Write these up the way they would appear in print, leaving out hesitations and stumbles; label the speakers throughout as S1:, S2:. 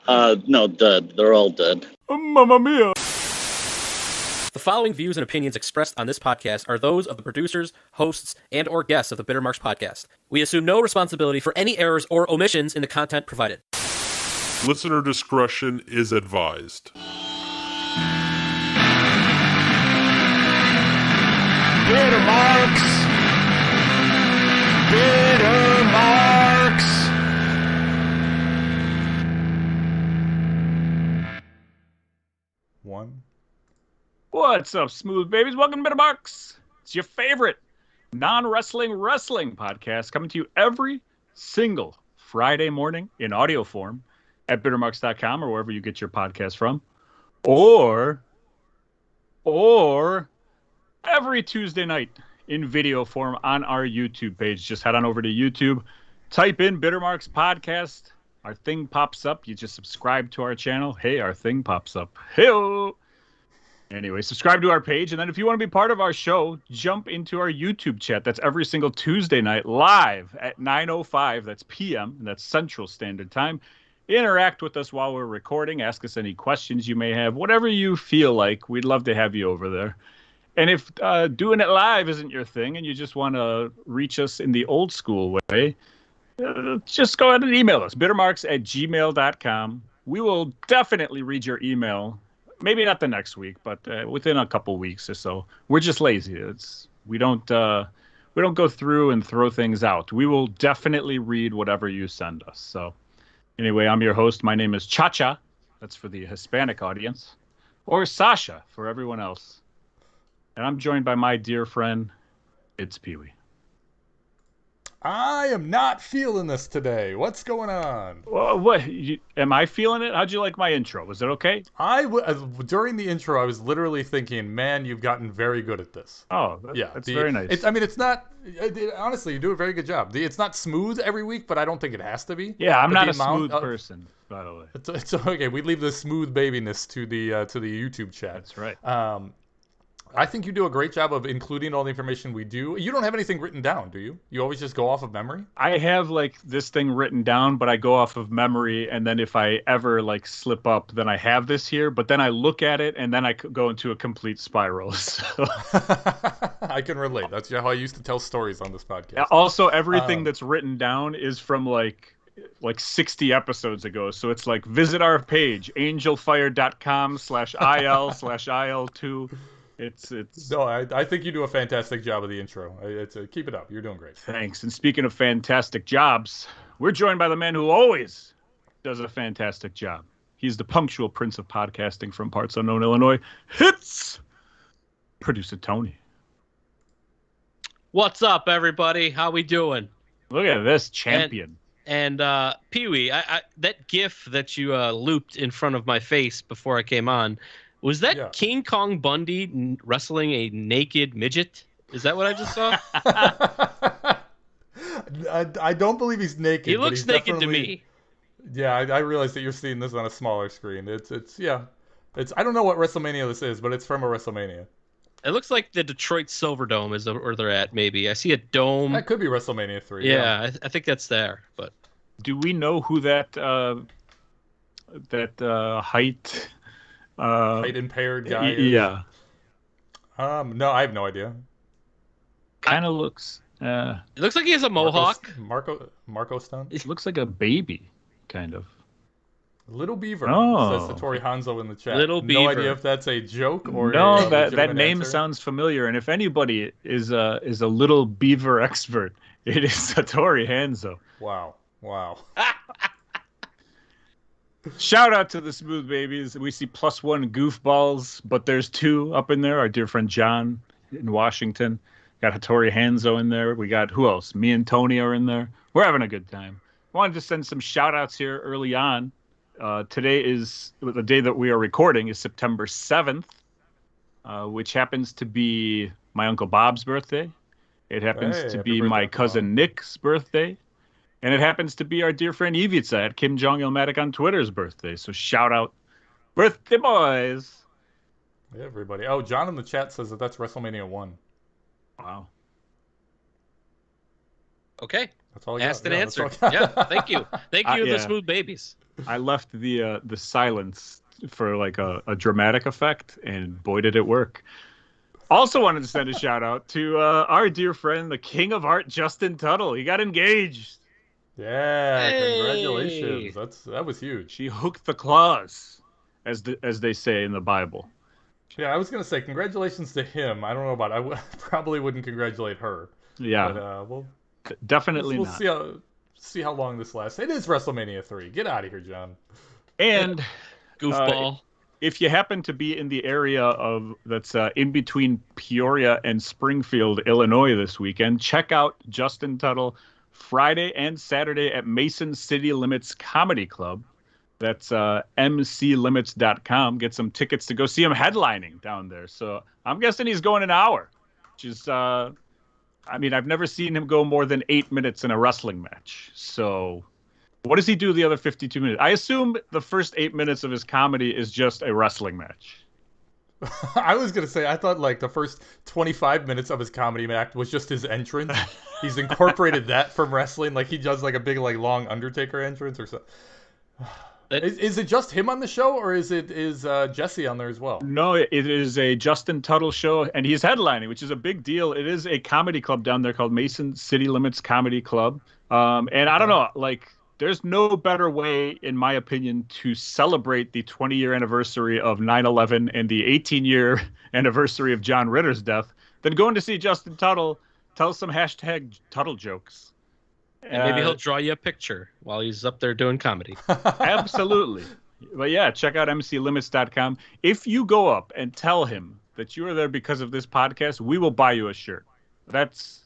S1: No, dead. They're all dead.
S2: Mamma mia!
S3: The following views and opinions expressed on this podcast are those of the producers, hosts, and or guests of the Bitter Marks podcast. We assume no responsibility for any errors or omissions in the content provided.
S4: Listener discretion is advised.
S2: Bitter Marks! Bitter Marks!
S5: One.
S2: What's up, smooth babies? Welcome to Bitter Marks. It's your favorite non-wrestling wrestling podcast coming to you every single Friday morning in audio form at bittermarks.com or wherever you get your podcast from. Or every Tuesday night in video form on our YouTube page. Just head on over to YouTube, type in Bitter Marks Podcast. Our thing pops up. You just subscribe to our channel. Hey, our thing pops up. Hey-o! Anyway, subscribe to our page, and then if you want to be part of our show, jump into our YouTube chat. That's every single Tuesday night, live at 9:05. That's p.m., and that's Central Standard Time. Interact with us while we're recording. Ask us any questions you may have. Whatever you feel like, we'd love to have you over there. And if doing it live isn't your thing, and you just want to reach us in the old school way, just go ahead and email us, bittermarks@gmail.com. We will definitely read your email. Maybe not the next week, but within a couple weeks or so. We're just lazy. We don't go through and throw things out. We will definitely read whatever you send us. So anyway, I'm your host. My name is Cha-Cha. That's for the Hispanic audience. Or Sasha for everyone else. And I'm joined by my dear friend, it's Peewee.
S5: I am not feeling this today. What's going on?
S2: Well, am I feeling it? How'd you like my intro? Was it okay?
S5: During the intro, I was literally thinking, man, you've gotten very good at this.
S2: Oh, that's very nice.
S5: It's not, honestly, you do a very good job. It's not smooth every week, but I don't think it has to be.
S2: Yeah, I'm not a smooth person, by the way.
S5: It's okay. We leave the smooth babiness to the YouTube chat.
S2: That's right.
S5: I think you do a great job of including all the information we do. You don't have anything written down, do you? You always just go off of memory?
S2: I have this thing written down, but I go off of memory, and then if I ever slip up, then I have this here, but then I look at it, and then I go into a complete spiral. So.
S5: I can relate. That's how I used to tell stories on this podcast.
S2: Also, everything that's written down is from like 60 episodes ago. So it's visit our page, angelfire.com/il/il2. It's
S5: No, I think you do a fantastic job of the intro. Keep it up. You're doing great.
S2: Thanks. And speaking of fantastic jobs, we're joined by the man who always does a fantastic job. He's the punctual prince of podcasting from parts unknown Illinois. Hits producer Tony.
S3: What's up, everybody? How we doing?
S2: Look at this champion.
S3: And Peewee, that GIF that you looped in front of my face before I came on, was that King Kong Bundy wrestling a naked midget? Is that what I just saw?
S5: I don't believe he's naked.
S3: He looks naked to me.
S5: Yeah, I realize that you're seeing this on a smaller screen. It's I don't know what WrestleMania this is, but it's from a WrestleMania.
S3: It looks like the Detroit Silverdome is where they're at, maybe. I see a dome.
S5: That could be WrestleMania 3.
S3: Yeah, I think that's there. But
S2: do we know who that height...
S5: height impaired guy is?
S2: Yeah.
S5: No, I have no idea.
S2: Kind of looks...
S3: it looks like he has a mohawk.
S5: Marco Stunt?
S2: It looks like a baby, kind of.
S5: Little Beaver,
S2: says
S5: Satori Hanzo in the chat.
S3: Little Beaver.
S5: No idea if that's a joke or
S2: no. That name sounds familiar, and if anybody is a Little Beaver expert, it is Satori Hanzo.
S5: Wow.
S2: Shout out to the Smooth Babies. We see +1 goofballs, but there's 2 up in there. Our dear friend John in Washington. Got Hattori Hanzo in there. We got, who else? Me and Tony are in there. We're having a good time. Wanted to send some shout outs here early on. Today is the day that we are recording is September 7th, which happens to be my Uncle Bob's birthday. It happens to be my cousin Nick's birthday. And it happens to be our dear friend Ivica at Kim Jong-ilmatic on Twitter's birthday. So shout out, birthday boys.
S5: Hey, everybody. Oh, John in the chat says that's WrestleMania 1.
S2: Wow.
S3: Okay.
S5: That's all I got.
S3: Asked and answered. Yeah, thank you. Thank you, the Smooth Babies.
S2: I left the silence for like a dramatic effect, and boy did it work. Also wanted to send a shout out to our dear friend, the King of Art, Justin Tuttle. He got engaged.
S5: Yeah,
S3: Hey!
S5: congratulations. That was huge.
S2: She hooked the claws, as they say in the Bible.
S5: Yeah, I was gonna say congratulations to him. I don't know about. Probably wouldn't congratulate her.
S2: Yeah,
S5: But
S2: definitely
S5: we'll
S2: not.
S5: see how long this lasts. It is WrestleMania 3. Get out of here, John.
S2: And
S3: Goofball.
S2: if you happen to be in the area that's in between Peoria and Springfield, Illinois this weekend, check out Justin Tuttle Friday and Saturday at Mason City Limits Comedy Club. That's mclimits.com. Get some tickets to go see him headlining down there. So I'm guessing he's going an hour, which is, I've never seen him go more than 8 minutes in a wrestling match. So what does he do the other 52 minutes? I assume the first 8 minutes of his comedy is just a wrestling match.
S5: I was gonna say I thought like the first 25 minutes of his comedy act was just his entrance. He's incorporated that from wrestling, like he does like a big like long Undertaker entrance or so. Is it just him on the show, or is Jesse on there as well?
S2: No, it is a Justin Tuttle show, and he's headlining, which is a big deal. It is a comedy club down there called Mason City Limits Comedy Club. And I don't know, like, there's no better way, in my opinion, to celebrate the 20-year anniversary of 9/11 and the 18-year anniversary of John Ritter's death than going to see Justin Tuttle tell some hashtag Tuttle jokes.
S3: And maybe he'll draw you a picture while he's up there doing comedy.
S2: Absolutely. But yeah, check out mclimits.com. If you go up and tell him that you are there because of this podcast, we will buy you a shirt. That's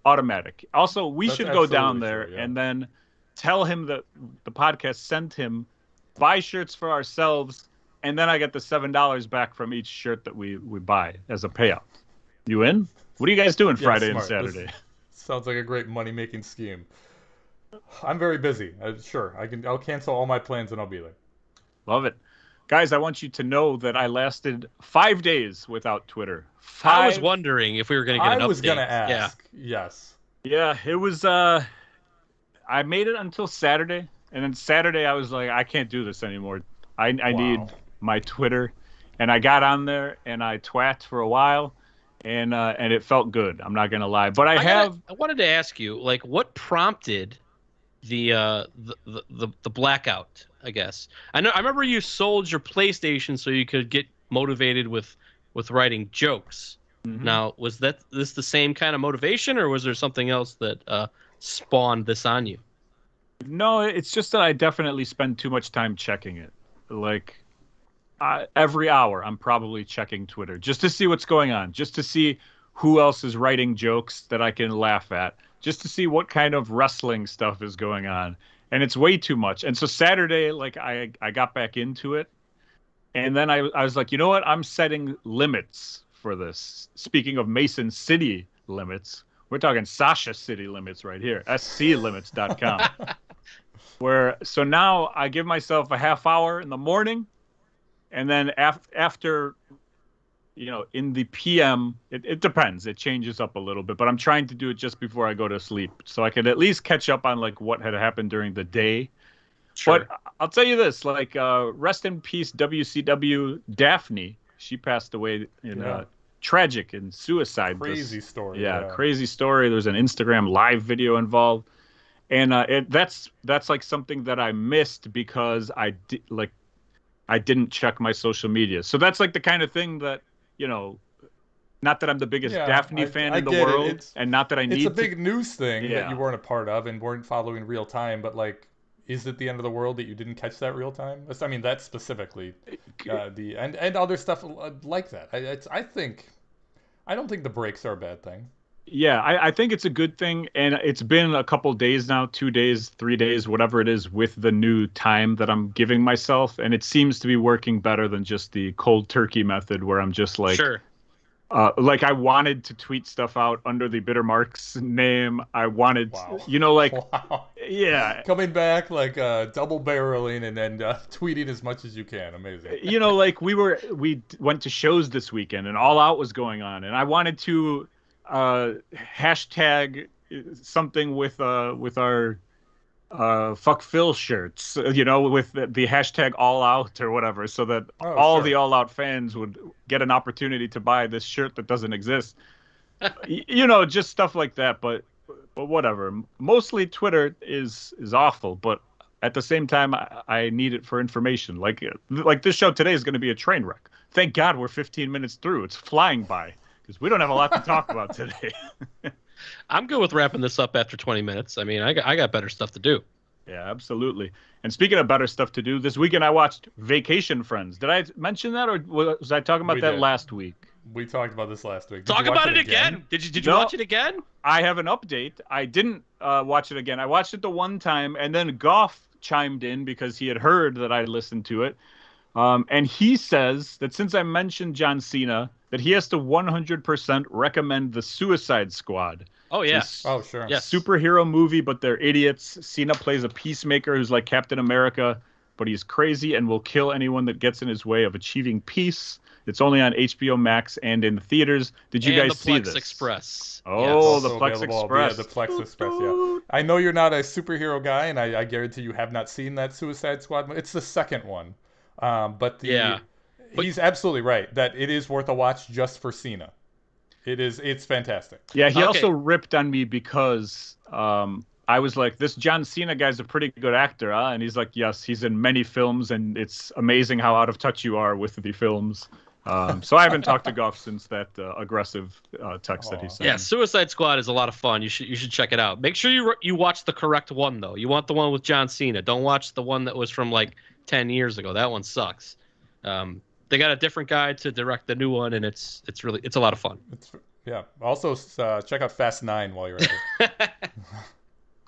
S2: automatic. Also, we should go down there and then tell him that the podcast sent him, buy shirts for ourselves, and then I get the $7 back from each shirt that we buy as a payout. You in? What are you guys doing Friday and Saturday?
S5: Sounds like a great money-making scheme. I'm very busy. Sure, I'll cancel all my plans and I'll be there.
S2: Love it. Guys, I want you to know that I lasted 5 days without Twitter.
S3: I was wondering if we were going to get an update.
S5: I was going to ask. Yeah. Yes.
S2: Yeah, it was, I made it until Saturday. And then Saturday I was like, I can't do this anymore. I need my Twitter. And I got on there and I twat for a while. And it felt good. I'm not gonna lie, but I
S3: wanted to ask you, like, what prompted the blackout? I guess I remember you sold your PlayStation so you could get motivated with writing jokes. Mm-hmm. Now, was this the same kind of motivation, or was there something else that spawned this on you?
S2: No, it's just that I definitely spend too much time checking it. Like, every hour I'm probably checking Twitter just to see what's going on, just to see who else is writing jokes that I can laugh at, just to see what kind of wrestling stuff is going on. And it's way too much. And so Saturday, like, I got back into it. And then I was like, you know what? I'm setting limits for this. Speaking of Mason City limits, we're talking Sasha City limits right here, sclimits.com. So now I give myself a half hour in the morning. And then after, in the PM, it depends. It changes up a little bit. But I'm trying to do it just before I go to sleep, so I can at least catch up on, like, what had happened during the day. Sure. But I'll tell you this, like, rest in peace, WCW Daphne. She passed away in tragic and suicide.
S5: Crazy story.
S2: Yeah, crazy story. There's an Instagram live video involved. And that's like something that I missed because I didn't check my social media. So that's like the kind of thing that, not that I'm the biggest Daphne fan in the world, and not that I need.
S5: It's a big news thing that you weren't a part of and weren't following real time. But, like, is it the end of the world that you didn't catch that real time? I mean, that's specifically and other stuff like that. I don't think the breaks are a bad thing.
S2: Yeah, I think it's a good thing, and it's been a couple days now, 2 days, 3 days, whatever it is, with the new time that I'm giving myself, and it seems to be working better than just the cold turkey method, where I'm just like,
S3: sure.
S2: Like, I wanted to tweet stuff out under the Bitter Marks name. I wanted, yeah,
S5: coming back, like, double barreling and then tweeting as much as you can. Amazing.
S2: Like, we went to shows this weekend, and All Out was going on, and I wanted to hashtag something with our fuck Phil shirts, with the hashtag all out or whatever, so that
S5: Sure.
S2: the all out fans would get an opportunity to buy this shirt that doesn't exist. Just stuff like that. But whatever. Mostly Twitter is awful, but at the same time, I need it for information. Like this show today is going to be a train wreck. Thank God we're 15 minutes through. It's flying by because we don't have a lot to talk about today.
S3: I'm good with wrapping this up after 20 minutes. I mean, I got better stuff to do.
S2: Yeah, absolutely. And speaking of better stuff to do, this weekend I watched Vacation Friends. Did I mention that, or was I talking about that last week?
S5: We talked about this last week.
S3: Talk about it again. Did you watch it again?
S2: I have an update. I didn't watch it again. I watched it the one time, and then Goff chimed in because he had heard that I listened to it. And he says that since I mentioned John Cena, that he has to 100% recommend The Suicide Squad.
S3: Oh, yeah.
S5: Oh, sure.
S3: Yes.
S2: Superhero movie, but they're idiots. Cena plays a peacemaker who's like Captain America, but he's crazy and will kill anyone that gets in his way of achieving peace. It's only on HBO Max and in the theaters. Did you guys see this?
S3: The Plex Express.
S2: Oh, the Plex Express.
S5: Yeah, the Plex Express, yeah. I know you're not a superhero guy, and I guarantee you have not seen that Suicide Squad. It's the second one. But he's absolutely right that it is worth a watch just for Cena. It's fantastic.
S2: Yeah, he also ripped on me because I was like, this John Cena guy's a pretty good actor, huh? And he's like, yes, he's in many films, and it's amazing how out of touch you are with the films. So I haven't talked to Goff since that aggressive text that he sent.
S3: Yeah, Suicide Squad is a lot of fun. You should check it out. Make sure you watch the correct one, though. You want the one with John Cena. Don't watch the one that was from like 10 years ago. That one sucks. They got a different guy to direct the new one, and it's a lot of fun.
S5: Yeah. Also, check out Fast 9 while you're at it.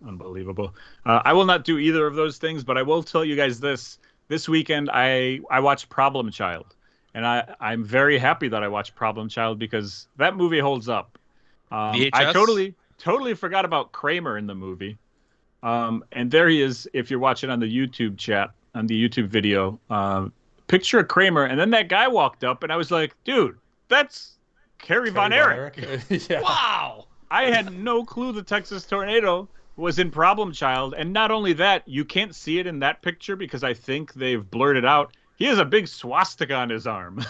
S2: Unbelievable. I will not do either of those things, but I will tell you guys this. This weekend, I watched Problem Child, and I'm very happy that I watched Problem Child because that movie holds up. I totally forgot about Kramer in the movie. And there he is, if you're watching on the YouTube chat, on the YouTube video. Picture of Kramer, and then that guy walked up, and I was like, dude, that's Kerry Von Erich.
S5: Yeah.
S3: Wow.
S2: I had no clue the Texas Tornado was in Problem Child, and not only that, you can't see it in that picture because I think they've blurred it out. He has a big swastika on his arm.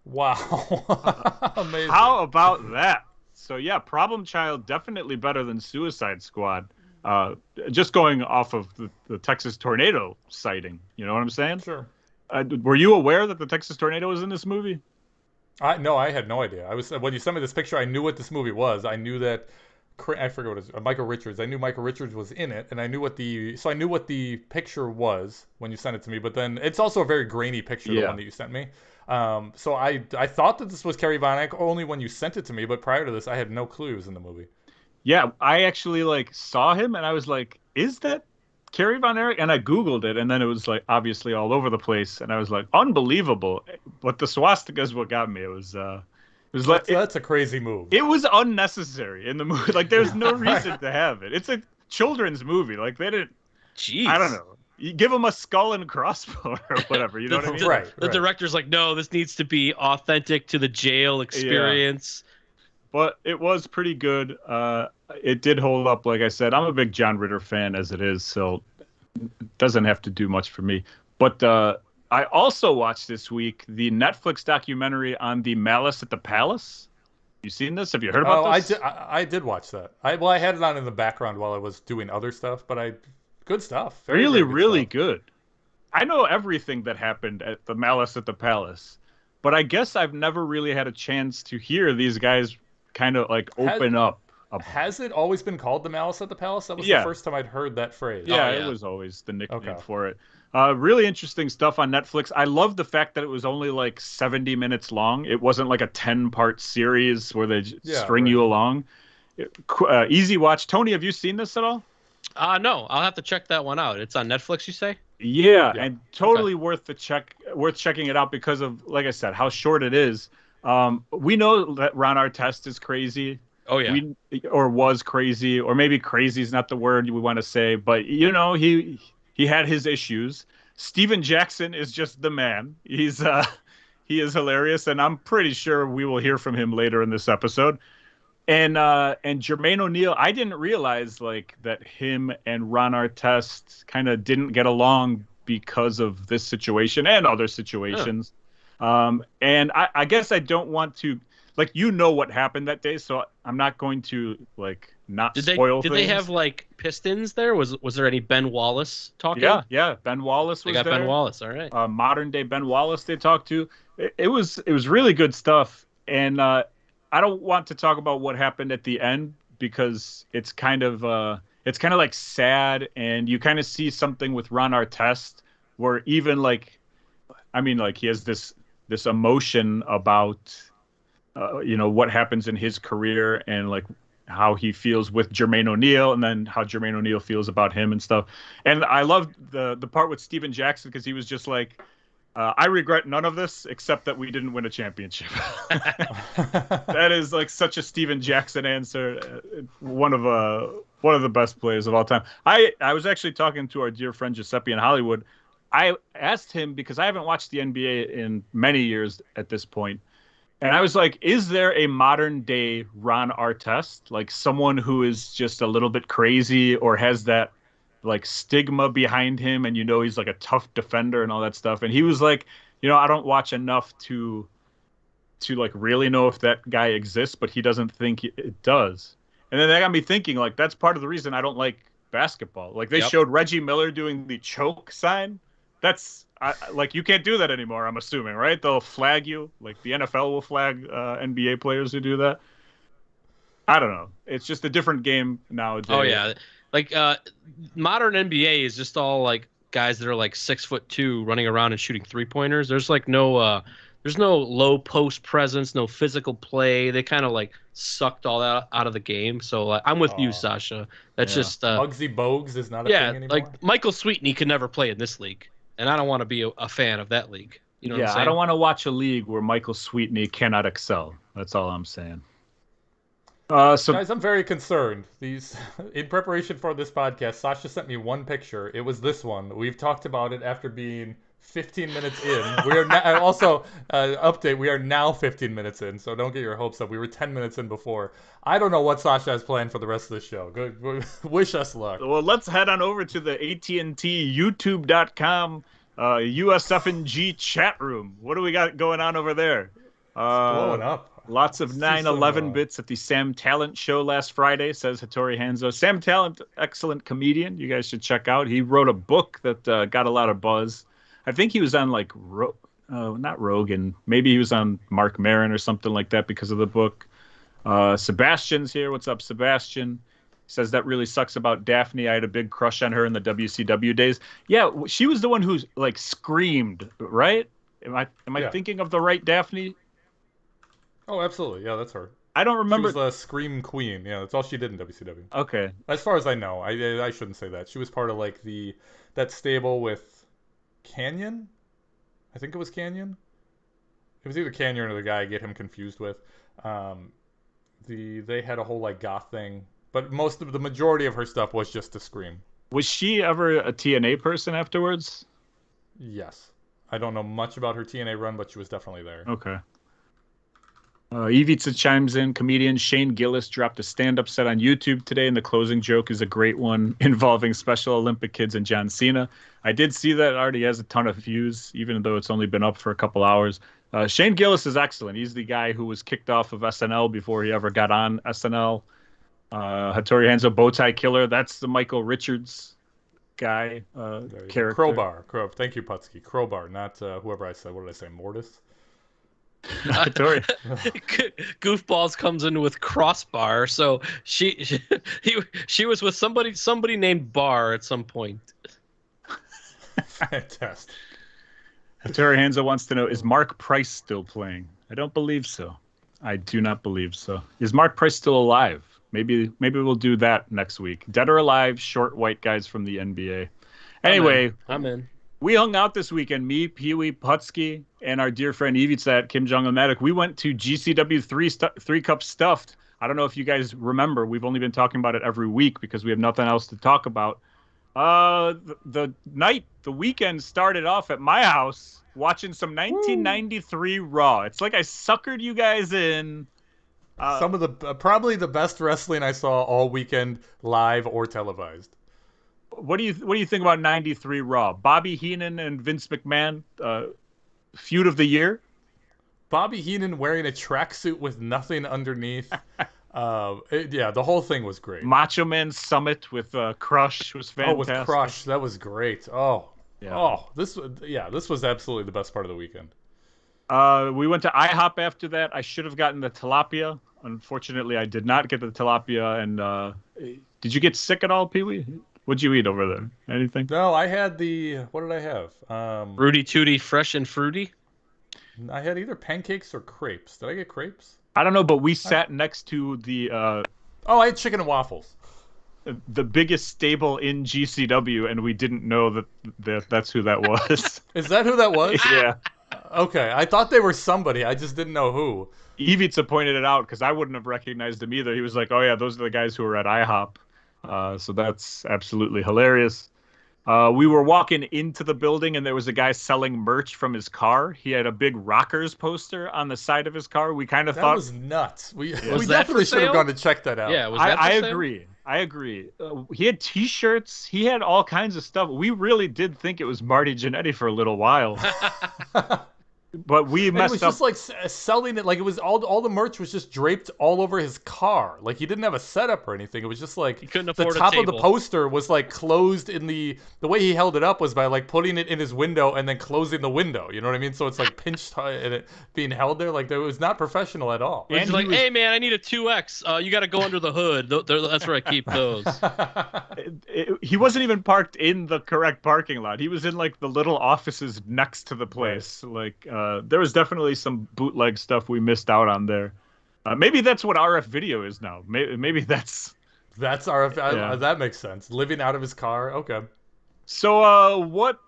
S5: Wow. Amazing.
S2: How about that? So yeah, Problem Child definitely better than Suicide Squad. Just going off of the Texas Tornado sighting. You know what I'm saying?
S5: Sure.
S2: Were you aware that the Texas Tornado was in this movie?
S5: No, I had no idea. When you sent me this picture, I knew what this movie was. I knew that I forget what it is. Michael Richards. I knew Michael Richards was in it, and I knew what the picture was when you sent it to me. But then it's also a very grainy picture, the one that you sent me. So I thought that this was Kerry Von Erich only when you sent it to me, but prior to this, I had no clue he was in the movie.
S2: Yeah, I actually saw him, and I was like, "Is that Kerry Von Erich?" And I Googled it, and then it was obviously all over the place, and I was like, "Unbelievable!" But the swastika is what got me. It was
S5: that's a crazy move.
S2: It was unnecessary in the movie. There's no reason to have it. It's a children's movie. They didn't.
S3: Jeez.
S2: I don't know. You give them a skull and crossbow or whatever. You know what I mean?
S5: Right.
S3: The director's like, no, this needs to be authentic to the jail experience.
S2: Yeah. But it was pretty good. It did hold up, like I said. I'm a big John Ritter fan as it is, so it doesn't have to do much for me. But I also watched this week the Netflix documentary on the Malice at the Palace. You seen this? Have you heard about this?
S5: I did watch that. I had it on in the background while I was doing other stuff, but good stuff. Very,
S2: really,
S5: very
S2: really
S5: stuff.
S2: good. I know everything that happened at the Malice at the Palace, but I guess I've never really had a chance to hear these guys kind of open up.
S5: Has it always been called the Malice at the Palace? That was the first time I'd heard that phrase.
S2: Yeah, it was always the nickname for it. Really interesting stuff on Netflix. I love the fact that it was only 70 minutes long. It wasn't like a 10-part series where they string you along. Easy watch. Tony, have you seen this at all?
S3: No, I'll have to check that one out. It's on Netflix, you say?
S2: Yeah, and totally worth checking it out because of, like I said, how short it is. We know that Ron Artest is crazy.
S3: Oh yeah,
S2: or was crazy, or maybe crazy is not the word we want to say, but he had his issues. Steven Jackson is just the man. He is hilarious, and I'm pretty sure we will hear from him later in this episode. And Jermaine O'Neal, I didn't realize like that him and Ron Artest kind of didn't get along because of this situation and other situations. And I guess I don't want to, like, what happened that day, so I'm not going to like not spoil
S3: things. Did they have like Pistons there? Was there any Ben Wallace talking?
S2: Yeah. Ben Wallace was there.
S3: They got Ben Wallace. All right.
S2: Modern day Ben Wallace they talked to. It was really good stuff. And I don't want to talk about what happened at the end because it's kind of like sad, and you kind of see something with Ron Artest where even like, I mean, like he has this emotion about what happens in his career and like how he feels with Jermaine O'Neal, and then how Jermaine O'Neal feels about him and stuff. And I loved the part with Steven Jackson because he was just like, I regret none of this except that we didn't win a championship. That is like such a Steven Jackson answer. One of the best players of all time. I was actually talking to our dear friend Giuseppe in Hollywood. I asked him, because I haven't watched the NBA in many years at this point, and I was like, is there a modern day Ron Artest, like someone who is just a little bit crazy or has that like stigma behind him, and he's like a tough defender and all that stuff? And he was like, I don't watch enough to like really know if that guy exists, but he doesn't think it does. And then that got me thinking, like, that's part of the reason I don't like basketball. Like they showed Reggie Miller doing the choke sign. That's like, you can't do that anymore, I'm assuming, right? They'll flag you. Like the NFL will flag NBA players who do that. I don't know. It's just a different game nowadays.
S3: Oh yeah. Like modern NBA is just all like guys that are like 6'2" running around and shooting 3-pointers. There's like there's no low post presence, no physical play. They kind of like sucked all that out of the game. So I'm with you, Sasha. That's just
S5: Muggsy Bogues is not a thing anymore.
S3: Like Michael Sweetney could never play in this league, and I don't want to be a fan of that league. You know what I'm saying?
S2: I don't want to watch a league where Michael Sweetney cannot excel. That's all I'm saying. So
S5: guys, I'm very concerned. In preparation for this podcast, Sasha sent me one picture. It was this one. We've talked about it after being 15 minutes in. We are now, also update. We are now 15 minutes in, so don't get your hopes up. We were 10 minutes in before. I don't know what Sasha has planned for the rest of the show. Wish us luck.
S2: Well, let's head on over to the AT&T YouTube.com USF&G chat room. What do we got going on over there?
S5: Blowing up.
S2: Lots of 9/11 bits at the Sam Talent show last Friday, says Hattori Hanzo. Sam Talent, excellent comedian. You guys should check out. He wrote a book that got a lot of buzz. I think he was on like, not Rogan. Maybe he was on Mark Maron or something like that because of the book. Sebastian's here. What's up, Sebastian? He says that really sucks about Daphne. I had a big crush on her in the WCW days. Yeah, she was the one who like screamed, right? Am I thinking of the right Daphne?
S5: Oh, absolutely. Yeah, that's her.
S2: I don't remember.
S5: She was the Scream Queen. Yeah, that's all she did in WCW.
S2: Okay.
S5: As far as I know. I shouldn't say that. She was part of like that stable with Canyon? I think it was Canyon. It was either Canyon or the guy I get him confused with. They had a whole like goth thing, but the majority of her stuff was just to Scream.
S2: Was she ever a TNA person afterwards?
S5: Yes. I don't know much about her TNA run, but she was definitely there.
S2: Okay. Ivica chimes in. Comedian Shane Gillis dropped a stand-up set on YouTube today, and the closing joke is a great one involving Special Olympic kids and John Cena. I did see that. It already has a ton of views, even though it's only been up for a couple hours. Shane Gillis is excellent. He's the guy who was kicked off of SNL before he ever got on SNL. Hattori Hanzo, Bowtie Killer. That's the Michael Richards guy character.
S5: Crowbar. Thank you, Putski. Crowbar, not whoever I said. What did I say? Mortis?
S3: Goofballs comes in with Crossbar, so she was with somebody named Bar at some point.
S5: Fantastic.
S2: Hattori Hanzo wants to know, is Mark Price still playing? I don't believe so. I do not believe so. Is Mark Price still alive? Maybe we'll do that next week. Dead or alive, short white guys from the NBA. Anyway,
S3: I'm in.
S2: We hung out this weekend, me, Peewee, Putski, and our dear friend Ivica at Kim Jong-un-matic. We went to GCW 3 Cup Stuffed. I don't know if you guys remember. We've only been talking about it every week because we have nothing else to talk about. The weekend started off at my house watching some 1993 Raw. It's like I suckered you guys in
S5: Some of the probably the best wrestling I saw all weekend, live or televised.
S2: What do you think about '93 Raw? Bobby Heenan and Vince McMahon, feud of the year.
S5: Bobby Heenan wearing a tracksuit with nothing underneath. The whole thing was great.
S2: Macho Man Summit with Crush was fantastic.
S5: Oh, with Crush, that was great. Oh,
S2: yeah.
S5: Oh, this was absolutely the best part of the weekend.
S2: We went to IHOP after that. I should have gotten the tilapia. Unfortunately, I did not get the tilapia. And did you get sick at all, Peewee? What'd you eat over there? Anything?
S5: No, I had what did I have?
S3: Rudy Tooty, fresh and fruity.
S5: I had either pancakes or crepes. Did I get crepes?
S2: I don't know, but we sat next to the.
S5: I had chicken and waffles.
S2: The biggest stable in GCW, and we didn't know that's who that was.
S5: Is that who that was?
S2: Yeah.
S5: Okay, I thought they were somebody. I just didn't know who.
S2: Ivica pointed it out because I wouldn't have recognized him either. He was like, "Oh yeah, those are the guys who were at IHOP." So that's absolutely hilarious. We were walking into the building, and there was a guy selling merch from his car. He had a big Rockers poster on the side of his car. We kind of thought
S5: that was nuts. We
S3: Was that
S5: definitely
S3: for
S5: should have
S3: sale?
S5: gone to check that out.
S3: Yeah, was that
S2: I
S3: for sale?
S2: agree. I agree. He had T-shirts. He had all kinds of stuff. We really did think it was Marty Jannetty for a little while. But we messed
S5: it was
S2: up.
S5: just like selling it, like it was all the merch was just draped all over his car. Like he didn't have a setup or anything. It was just like
S3: He couldn't
S5: the
S3: afford a
S5: top of the
S3: table.
S5: poster was like closed in the way he held it up was by like putting it in his window and then closing the window. You know what I mean? So it's like pinched and it being held there. Like it was not professional at all.
S3: He's
S2: And
S3: like,
S2: he was-
S3: hey man, I need a 2X. You got to go under the hood. That's where I keep those.
S2: He wasn't even parked in the correct parking lot. He was in like the little offices next to the place. Like there was definitely some bootleg stuff we missed out on there. Maybe that's what RF video is now. Maybe that's
S5: our
S2: Yeah.
S5: that makes sense. Living out of his car. Okay.
S2: so. What?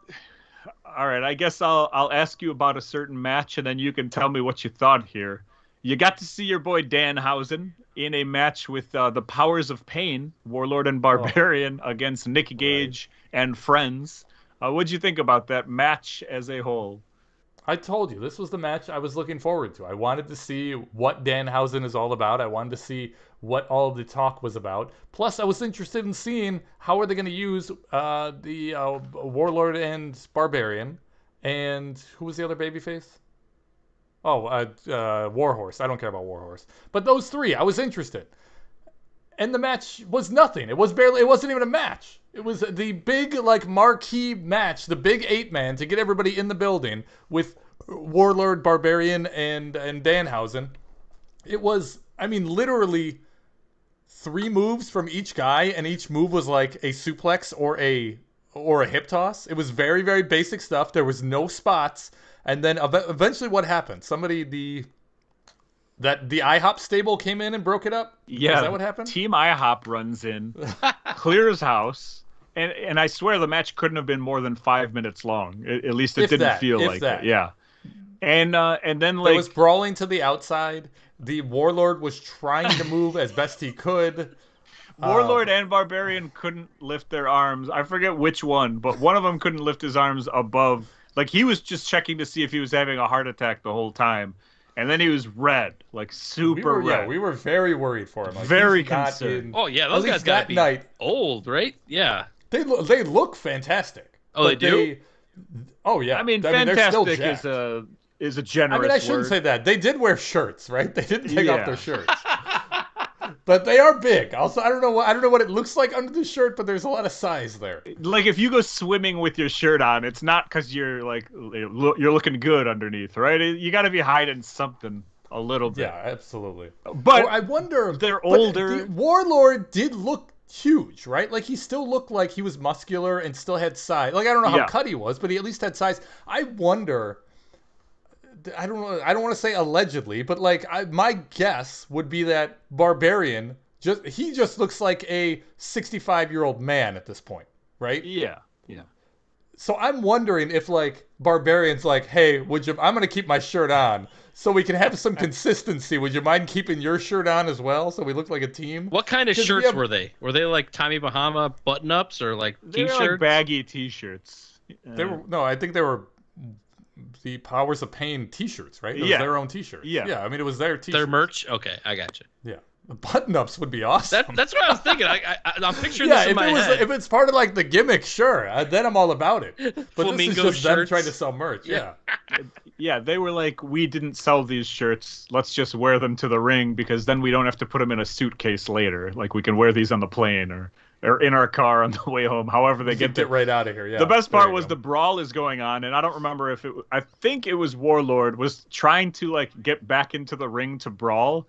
S2: All right, I guess I'll ask you about a certain match, and then you can tell me what you thought here. You got to see your boy Danhausen in a match with the Powers of Pain, Warlord and Barbarian, against Nick Gage and friends. What'd you think about that match as a whole?
S5: I told you, this was the match I was looking forward to. I wanted to see what Danhausen is all about. I wanted to see what all of the talk was about. Plus, I was interested in seeing how are they going to use the Warlord and Barbarian. And who was the other babyface? Warhorse. I don't care about Warhorse. But those three, I was interested. And the match was nothing. It wasn't even a match. It was the big, like, marquee match, the big 8-man to get everybody in the building with Warlord, Barbarian, and Danhausen. It was, I mean, literally 3 moves from each guy, and each move was like a suplex or a hip toss. It was very, very basic stuff. There was no spots. And then eventually what happened? The IHOP stable came in and broke it up?
S2: Yeah,
S5: Is that what happened?
S2: Team IHOP runs in, clears house, and I swear the match couldn't have been more than 5 minutes long. At least it didn't feel like it. Yeah. And then like
S5: there was brawling to the outside. The Warlord was trying to move as best he could.
S2: Warlord and Barbarian couldn't lift their arms. I forget which one, but one of them couldn't lift his arms above. Like he was just checking to see if he was having a heart attack the whole time. And then he was red, like super red.
S5: Yeah, we were very worried for him. Like,
S2: Very
S5: he's not
S2: concerned.
S3: Oh yeah, those
S5: at
S3: guys
S5: least
S3: gotta
S5: that
S3: be
S5: night.
S3: old, right? Yeah.
S5: They look fantastic.
S3: Oh,
S5: but
S3: they do?
S5: Oh yeah.
S2: I mean,
S5: they're still
S2: fantastic
S5: jacked.
S2: is a generous
S5: I mean, I shouldn't
S2: word.
S5: say that. They did wear shirts, right? They didn't take off
S2: Yeah.
S5: their shirts. But they are big. Also, I don't know what it looks like under the shirt, but there's a lot of size there.
S2: Like if you go swimming with your shirt on, it's not because you're like you're looking good underneath, right? You got to be hiding something a little bit.
S5: Yeah, absolutely.
S2: But
S5: I wonder.
S2: they're
S5: but
S2: older.
S5: The Warlord did look huge, right? Like he still looked like he was muscular and still had size. Like I don't know how
S2: Yeah.
S5: cut he was, but he at least had size. I wonder. I don't know. I don't want to say allegedly, but like my guess would be that Barbarian just looks like a 65-year-old man at this point, right?
S2: Yeah.
S5: So I'm wondering if like Barbarian's like, hey, I'm gonna keep my shirt on so we can have some consistency. Would you mind keeping your shirt on as well so we look like a team?
S3: What kind of
S5: 'Cause we
S3: shirts
S5: have-
S3: were they? Were they like Tommy Bahama button-ups or like
S2: They're
S3: t-shirts?
S2: like baggy t-shirts.
S5: They were no, I think they were the Powers of Pain T-shirts, right? It was
S2: Yeah.
S5: their own T-shirts.
S2: Yeah.
S5: Yeah. I mean, it was their T-shirts.
S3: Their merch? Okay, I got you.
S5: Yeah. The button-ups would be awesome.
S3: That's what I was thinking. I'm picturing
S5: Yeah,
S3: this in my head.
S5: if it's part of like the gimmick, sure. Then I'm all about it. But
S3: Flamingo
S5: this is just them
S3: shirts.
S5: trying to sell merch. Yeah.
S2: Yeah, they were like, we didn't sell these shirts. Let's just wear them to the ring because then we don't have to put them in a suitcase later. Like we can wear these on the plane or in our car on the way home. However they get there.
S5: Right out of here. Yeah.
S2: The best
S5: There
S2: part
S5: you
S2: was
S5: go.
S2: the brawl is going on, and I don't remember if I think it was Warlord was trying to like get back into the ring to brawl,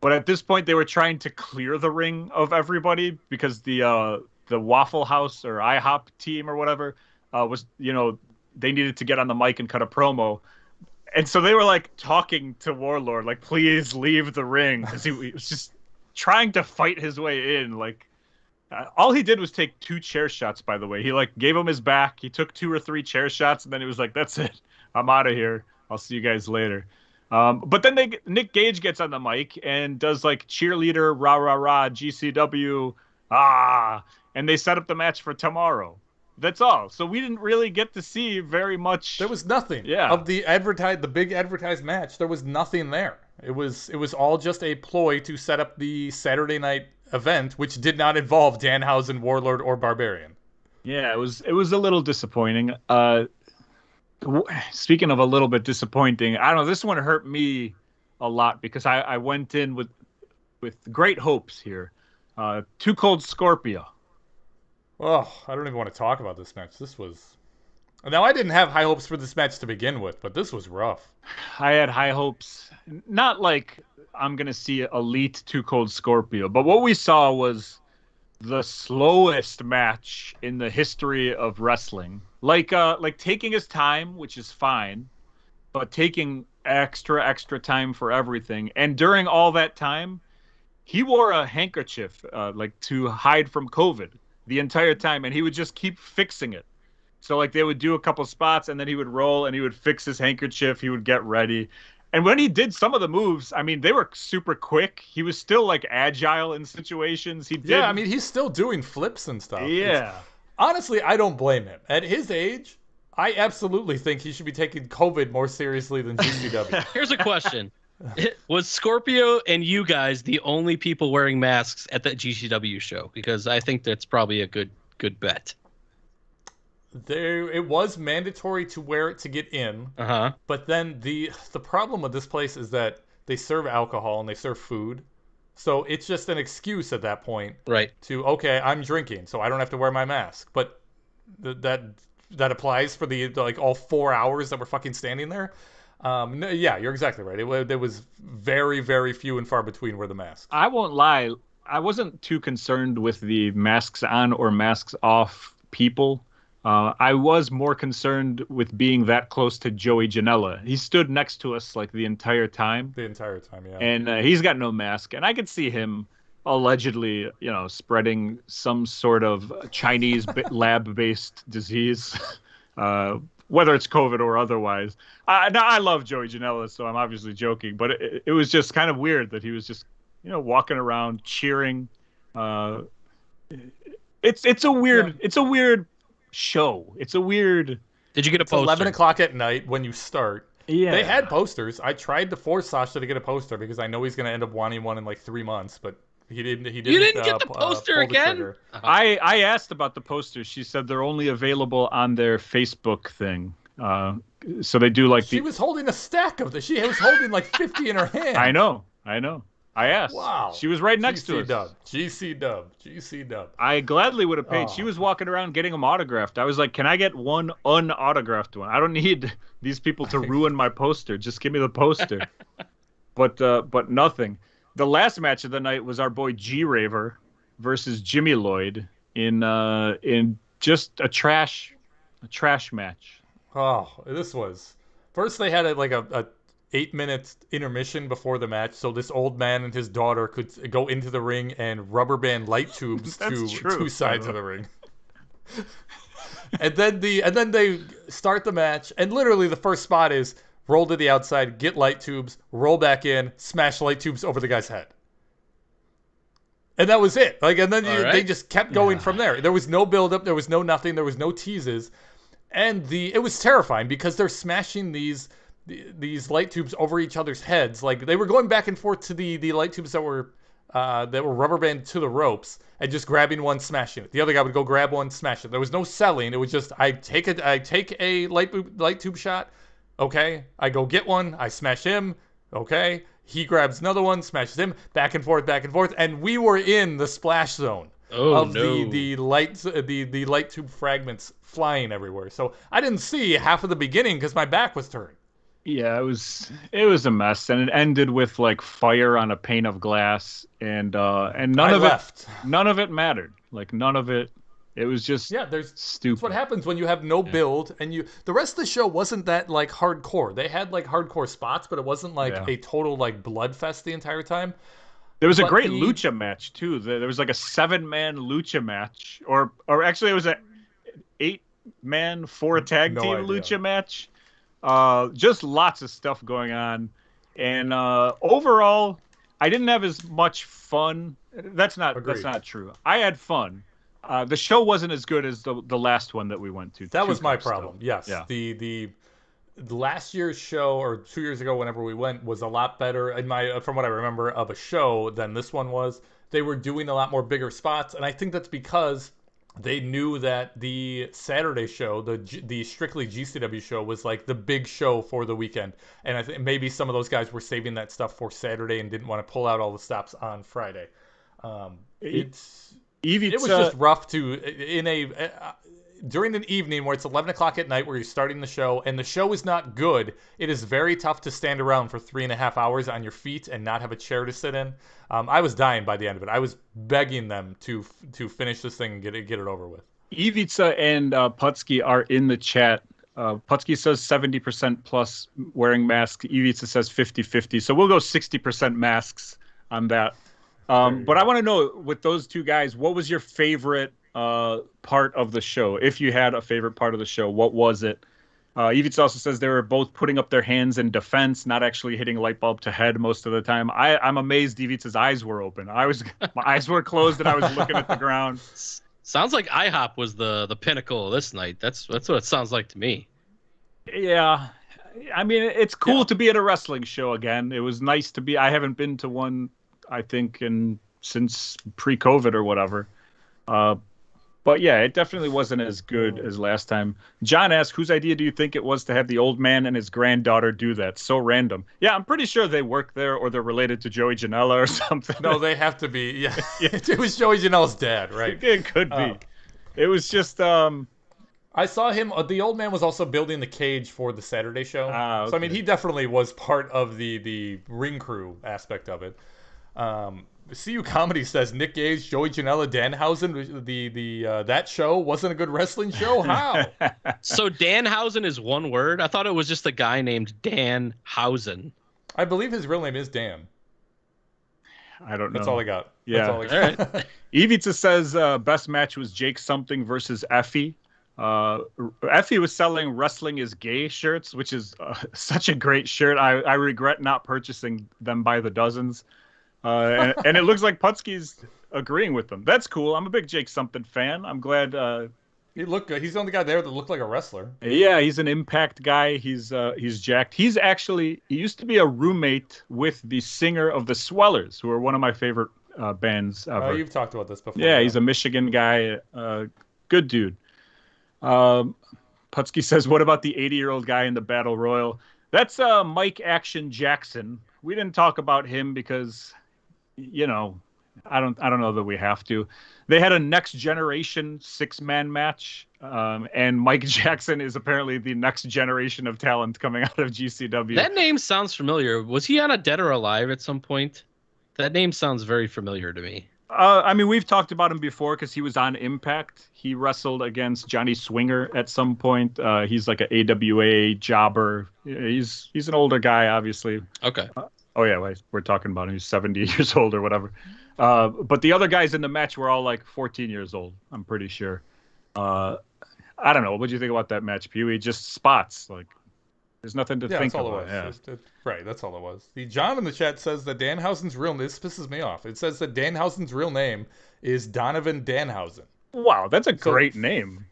S2: but at this point they were trying to clear the ring of everybody because the Waffle House or IHOP team or whatever was, they needed to get on the mic and cut a promo. And so they were like talking to Warlord, like, please leave the ring, because he was just trying to fight his way in. Like, all he did was take 2 chair shots, by the way. He like gave him his back. He took 2 or 3 chair shots, and then he was like, that's it. I'm out of here. I'll see you guys later. But then Nick Gage gets on the mic and does like cheerleader, rah, rah, rah, GCW, and they set up the match for tomorrow. That's all. So we didn't really get to see very much.
S5: There was nothing.
S2: Yeah.
S5: Of the big advertised match, there was nothing there. It was all just a ploy to set up the Saturday night event, which did not involve Danhausen, Warlord, or Barbarian.
S2: Yeah, it was a little disappointing. Speaking of a little bit disappointing, I don't know, this one hurt me a lot because I went in with great hopes here. Too Cold Scorpio.
S5: Oh, I don't even want to talk about this match. This was... Now, I didn't have high hopes for this match to begin with, but this was rough.
S2: I had high hopes. Not like I'm going to see Elite Too Cold Scorpio, but what we saw was the slowest match in the history of wrestling. Like taking his time, which is fine, but taking extra time for everything. And during all that time, he wore a handkerchief like to hide from COVID the entire time, and he would just keep fixing it. So like they would do a couple spots, and then he would roll, and he would fix his handkerchief. He would get ready. And when he did some of the moves, I mean, they were super quick. He was still like agile in situations.
S5: Yeah, I mean, he's still doing flips and stuff.
S2: Yeah.
S5: Honestly, I don't blame him. At his age, I absolutely think he should be taking COVID more seriously than GCW.
S3: Here's a question. Was Scorpio and you guys the only people wearing masks at that GCW show? Because I think that's probably a good bet.
S5: It was mandatory to wear it to get in.
S3: Uh-huh.
S5: But then the problem with this place is that they serve alcohol and they serve food. So it's just an excuse at that point.
S3: Right.
S5: To, okay, I'm drinking, so I don't have to wear my mask. But that applies for the like all 4 hours that we're fucking standing there. No, yeah, you're exactly right. There was very, very few and far between were the masks.
S2: I won't lie. I wasn't too concerned with the masks on or masks off people. I was more concerned with being that close to Joey Janela. He stood next to us like the entire time.
S5: The entire time, yeah.
S2: And he's got no mask. And I could see him allegedly, spreading some sort of Chinese lab-based disease, whether it's COVID or otherwise. Now, I love Joey Janela, so I'm obviously joking. But it was just kind of weird that he was just, walking around cheering. It's a weird show. It's a weird.
S3: Did you get a poster?
S5: 11 o'clock at night when you start.
S2: Yeah.
S5: They had posters. I tried to force Sasha to get a poster because I know he's going to end up wanting one in like 3 months, but he didn't. You
S3: didn't get the poster again?
S5: Uh-huh.
S2: I asked about the posters. She said they're only available on their Facebook thing. So they do like
S5: She was holding a stack of this. She was holding like 50 in her hand.
S2: I know. I asked.
S5: Wow.
S2: She was right next to us.
S5: GC Dub.
S2: I gladly would have paid.
S5: Oh.
S2: She was walking around getting them autographed. I was like, can I get one unautographed one? I don't need these people to ruin my poster. Just give me the poster. But nothing. The last match of the night was our boy G Raver versus Jimmy Lloyd in just a trash match.
S5: Oh, this was. First they had a 8-minute intermission before the match, so this old man and his daughter could go into the ring and rubber band light tubes to two sides of the ring. and then they start the match, and literally the first spot is roll to the outside, get light tubes, roll back in, smash light tubes over the guy's head. And that was it. And then they just kept going from there. There was no build up, there was no nothing, there was no teases. And it was terrifying because they're smashing these light tubes over each other's heads. Like they were going back and forth to the light tubes that were rubber banded to the ropes and just grabbing one, smashing it. The other guy would go grab one, smash it. There was no selling. It was just I take a light tube shot. Okay, I go get one. I smash him. Okay, he grabs another one, smashes him. Back and forth, and we were in the splash zone of the light tube fragments flying everywhere. So I didn't see half of the beginning because my back was turned.
S2: Yeah, it was a mess, and it ended with like fire on a pane of glass, and none of it mattered. Like none of it. It was just stupid.
S5: That's what happens when you have no build, and the rest of the show wasn't that like hardcore. They had like hardcore spots, but it wasn't like a total like bloodfest the entire time.
S2: There was a great lucha match too. There was like a 7-man lucha match, or actually it was a 8-man 4 tag team lucha match. Just lots of stuff going on, and overall, I didn't have as much fun. That's not true. I had fun. The show wasn't as good as the last one that we went to.
S5: That was my problem. Yes, yeah. The last year's show or 2 years ago, whenever we went, was a lot better from what I remember of a show than this one was. They were doing a lot more bigger spots, and I think that's because they knew that the Saturday show, the strictly GCW show, was like the big show for the weekend. And I think maybe some of those guys were saving that stuff for Saturday and didn't want to pull out all the stops on Friday. It was just rough during an evening where it's 11 o'clock at night where you're starting the show and the show is not good. It is very tough to stand around for 3.5 hours on your feet and not have a chair to sit in. I was dying by the end of it. I was begging them to finish this thing and get it over with.
S2: Ivica and Putski are in the chat. Putski says 70% plus wearing masks. Ivica says 50-50. So we'll go 60% masks on that. But I want to know, with those two guys, what was your favorite part of the show? If you had a favorite part of the show, what was it? Ivica also says they were both putting up their hands in defense, not actually hitting light bulb to head most of the time. I'm amazed Ivica's eyes were open. My eyes were closed and I was looking at the ground.
S3: Sounds like IHOP was the pinnacle of this night. That's what it sounds like to me.
S2: Yeah. I mean, it's cool to be at a wrestling show again. It was nice to be. I haven't been to one, I think, since pre-COVID or whatever. But yeah, it definitely wasn't as good as last time. John asked, whose idea do you think it was to have the old man and his granddaughter do that? So random. Yeah, I'm pretty sure they work there or they're related to Joey Janela or something.
S5: No, they have to be. Yeah. It was Joey Janela's dad, right?
S2: It could be. It was just...
S5: I saw him. The old man was also building the cage for the Saturday show.
S2: Okay.
S5: So, I mean, he definitely was part of the ring crew aspect of it. CU Comedy says Nick Gage, Joey Janela, Danhausen. That show wasn't a good wrestling show. How?
S3: So Danhausen is one word. I thought it was just a guy named Danhausen.
S5: I believe his real name is Dan.
S2: I don't know.
S5: That's all I got.
S2: Yeah.
S5: That's all I got.
S3: Right.
S2: Ivica says best match was Jake something versus Effie. Effie was selling Wrestling is Gay shirts, which is such a great shirt. I regret not purchasing them by the dozens. And it looks like Putski's agreeing with them. That's cool. I'm a big Jake something fan. I'm glad.
S5: He looked good. He's the only guy there that looked like a wrestler.
S2: Yeah, he's an Impact guy. He's jacked. He used to be a roommate with the singer of the Swellers, who are one of my favorite bands ever.
S5: You've talked about this before.
S2: Yeah, he's a Michigan guy. Good dude. Putski says, what about the 80-year-old guy in the Battle Royal? That's Mike Action Jackson. We didn't talk about him because, I don't know that we have to. They had a next generation 6-man match, and Mike Jackson is apparently the next generation of talent coming out of GCW.
S3: That name sounds familiar. Was he on a Dead or Alive at some point? That name sounds very familiar to me.
S2: I mean, we've talked about him before because he was on Impact. He wrestled against Johnny Swinger at some point. He's like an AWA jobber. He's an older guy, obviously.
S3: Okay.
S2: Oh, yeah, we're talking about him. He's 70 years old or whatever. But the other guys in the match were all like 14 years old, I'm pretty sure. I don't know. What do you think about that match, Peewee? Just spots. Like, there's nothing to think about.
S5: Yeah, that's all it was. Right, that's all it was. The John in the chat says that Danhausen's real name, this pisses me off. It says that Danhausen's real name is Donovan Danhausen.
S2: Wow, that's a great name.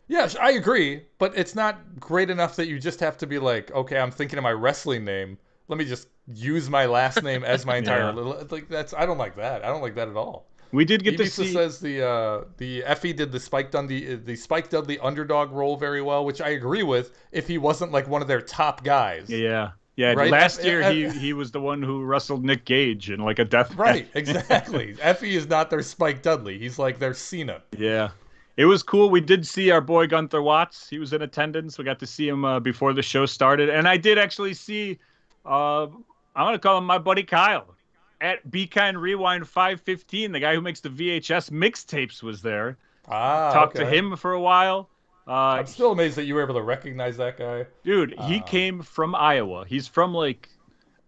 S5: Yeah, I agree, but it's not great enough that you just have to be like, okay, I'm thinking of my wrestling name. Let me just use my last name as my entire like that's. I don't like that. I don't like that at all.
S2: We did get to
S5: Ibiza
S2: see.
S5: says the Effie did the Spike Dudley underdog role very well, which I agree with. If he wasn't like one of their top guys,
S2: Yeah.
S5: Right?
S2: Last year he was the one who wrestled Nick Gage in like a death match.
S5: Right, exactly. Effie is not their Spike Dudley. He's like their Cena.
S2: Yeah. It was cool. We did see our boy Gunther Watts. He was in attendance. We got to see him before the show started. And I did actually see, I'm going to call him my buddy Kyle at Be Kind Rewind 515. The guy who makes the VHS mixtapes was there. Talked to him for a while.
S5: I'm still amazed that you were able to recognize that guy.
S2: Dude, he came from Iowa. He's from like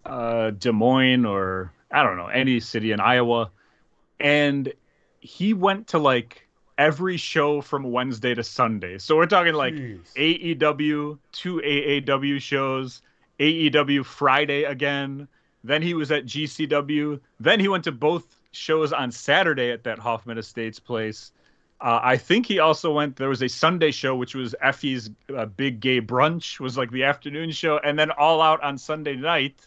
S2: Des Moines or I don't know, any city in Iowa. And he went to like every show from Wednesday to Sunday. So we're talking like AEW, 2 AAW shows, AEW Friday again. Then he was at GCW. Then he went to both shows on Saturday at that Hoffman Estates place. I think he also went, there was a Sunday show, which was Effie's Big Gay Brunch, was like the afternoon show, and then All Out on Sunday night.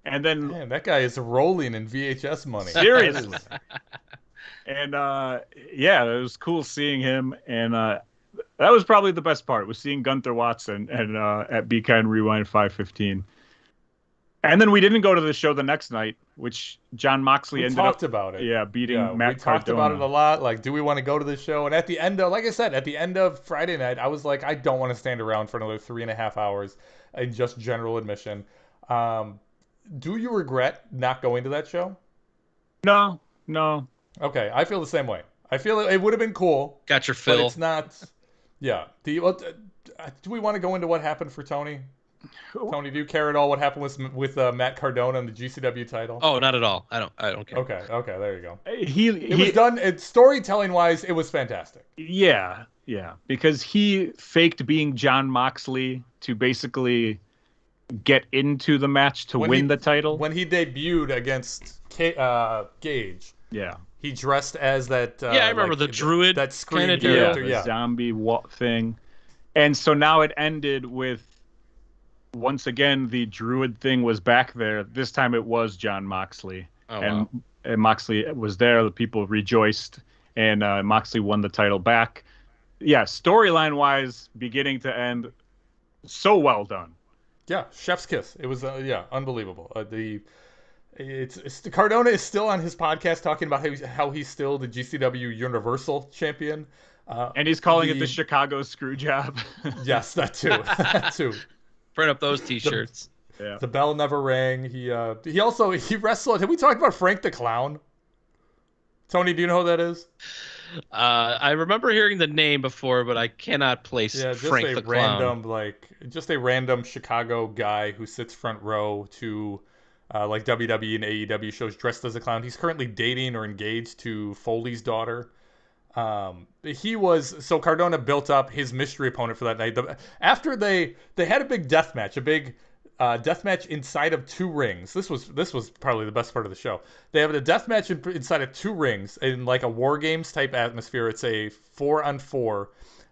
S2: And then...
S5: Man, that guy is rolling in VHS money.
S2: Seriously. And yeah, it was cool seeing him. And that was probably the best part, was seeing Gunther Watts and at Be Kind Rewind 515. And then we didn't go to the show the next night, which John Moxley ended up...
S5: We talked about it.
S2: Yeah, beating Matt
S5: We talked
S2: Cardona.
S5: about it a lot. Like, do we want to go to the show? And at the end of, like I said, at the end of Friday night, I was like, I don't want to stand around for another 3.5 hours in just general admission. Do you regret not going to that show?
S2: No.
S5: Okay, I feel the same way. I feel it would have been cool.
S3: Got your fill.
S5: But it's not... Yeah. Do we want to go into what happened for Tony? Tony, do you care at all what happened with Matt Cardona and the GCW title?
S3: Oh, not at all. I don't care.
S5: Okay, there you go.
S2: It
S5: was done. Storytelling wise, it was fantastic.
S2: Yeah, because he faked being John Moxley to basically get into the match to win the title.
S5: When he debuted against Gage,
S2: yeah,
S5: he dressed as that.
S3: I remember the druid,
S5: that screen
S3: character,
S2: the zombie thing, and so now it ended with. Once again, the druid thing was back there. This time it was John Moxley. And Moxley was there. The people rejoiced. And Moxley won the title back. Yeah, storyline-wise, beginning to end, so well done.
S5: Yeah, chef's kiss. It was, unbelievable. Cardona is still on his podcast talking about how he's still the GCW Universal Champion.
S2: And he's calling it the Chicago Screwjob.
S5: Yes, that too. That too.
S3: Print up those T-shirts.
S5: The bell never rang. He wrestled. Have we talked about Frank the Clown? Tony, do you know who that is?
S3: I remember hearing the name before, but I cannot place Frank the Clown.
S5: Just a random Chicago guy who sits front row to like WWE and AEW shows dressed as a clown. He's currently dating or engaged to Foley's daughter. Cardona built up his mystery opponent for that night. After they had a big death match, inside of 2 rings. This was probably the best part of the show. They have a death match inside of 2 rings in like a War Games type atmosphere. It's a 4-on-4,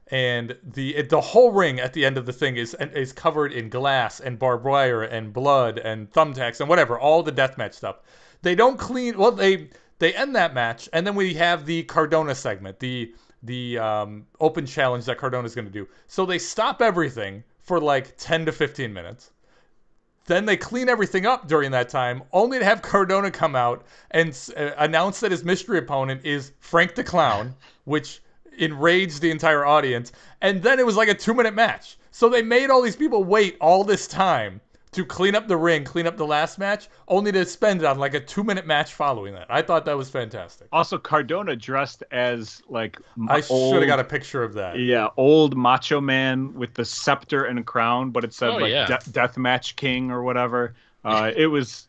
S5: and the whole ring at the end of the thing is covered in glass and barbed wire and blood and thumbtacks and whatever, all the death match stuff. They don't clean. Well, they end that match, and then we have the Cardona segment, the open challenge that Cardona's going to do. So they stop everything for like 10 to 15 minutes. Then they clean everything up during that time, only to have Cardona come out and announce that his mystery opponent is Frank the Clown, which enraged the entire audience. And then it was like a 2-minute match. So they made all these people wait all this time to clean up the ring, clean up the last match, only to spend it on like a 2-minute match following that. I thought that was fantastic.
S2: Also, Cardona dressed as like
S5: I should have got a picture of that.
S2: Yeah, old macho man with the scepter and crown, but it said Deathmatch King or whatever. It was,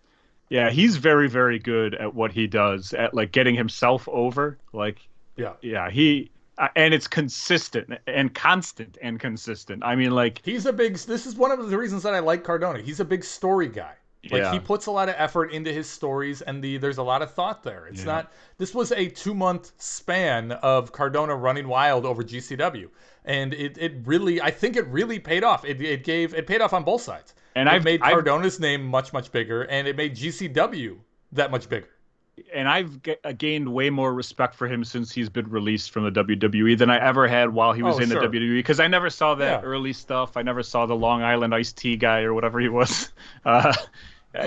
S2: he's very, very good at what he does, at like getting himself over. Like, he. And it's consistent and constant and consistent. I mean, like...
S5: This is one of the reasons that I like Cardona. He's a big story guy. Like, he
S2: Yeah.
S5: puts a lot of effort into his stories, and there's a lot of thought there. It's not. This was a 2-month span of Cardona running wild over GCW, and it really, I think it really paid off. It paid off on both sides.
S2: And
S5: it made Cardona's name much bigger, and it made GCW that much bigger.
S2: And I've gained way more respect for him since he's been released from the WWE than I ever had while he was in the WWE, because I never saw that early stuff. I never saw the Long Island iced tea guy or whatever he was.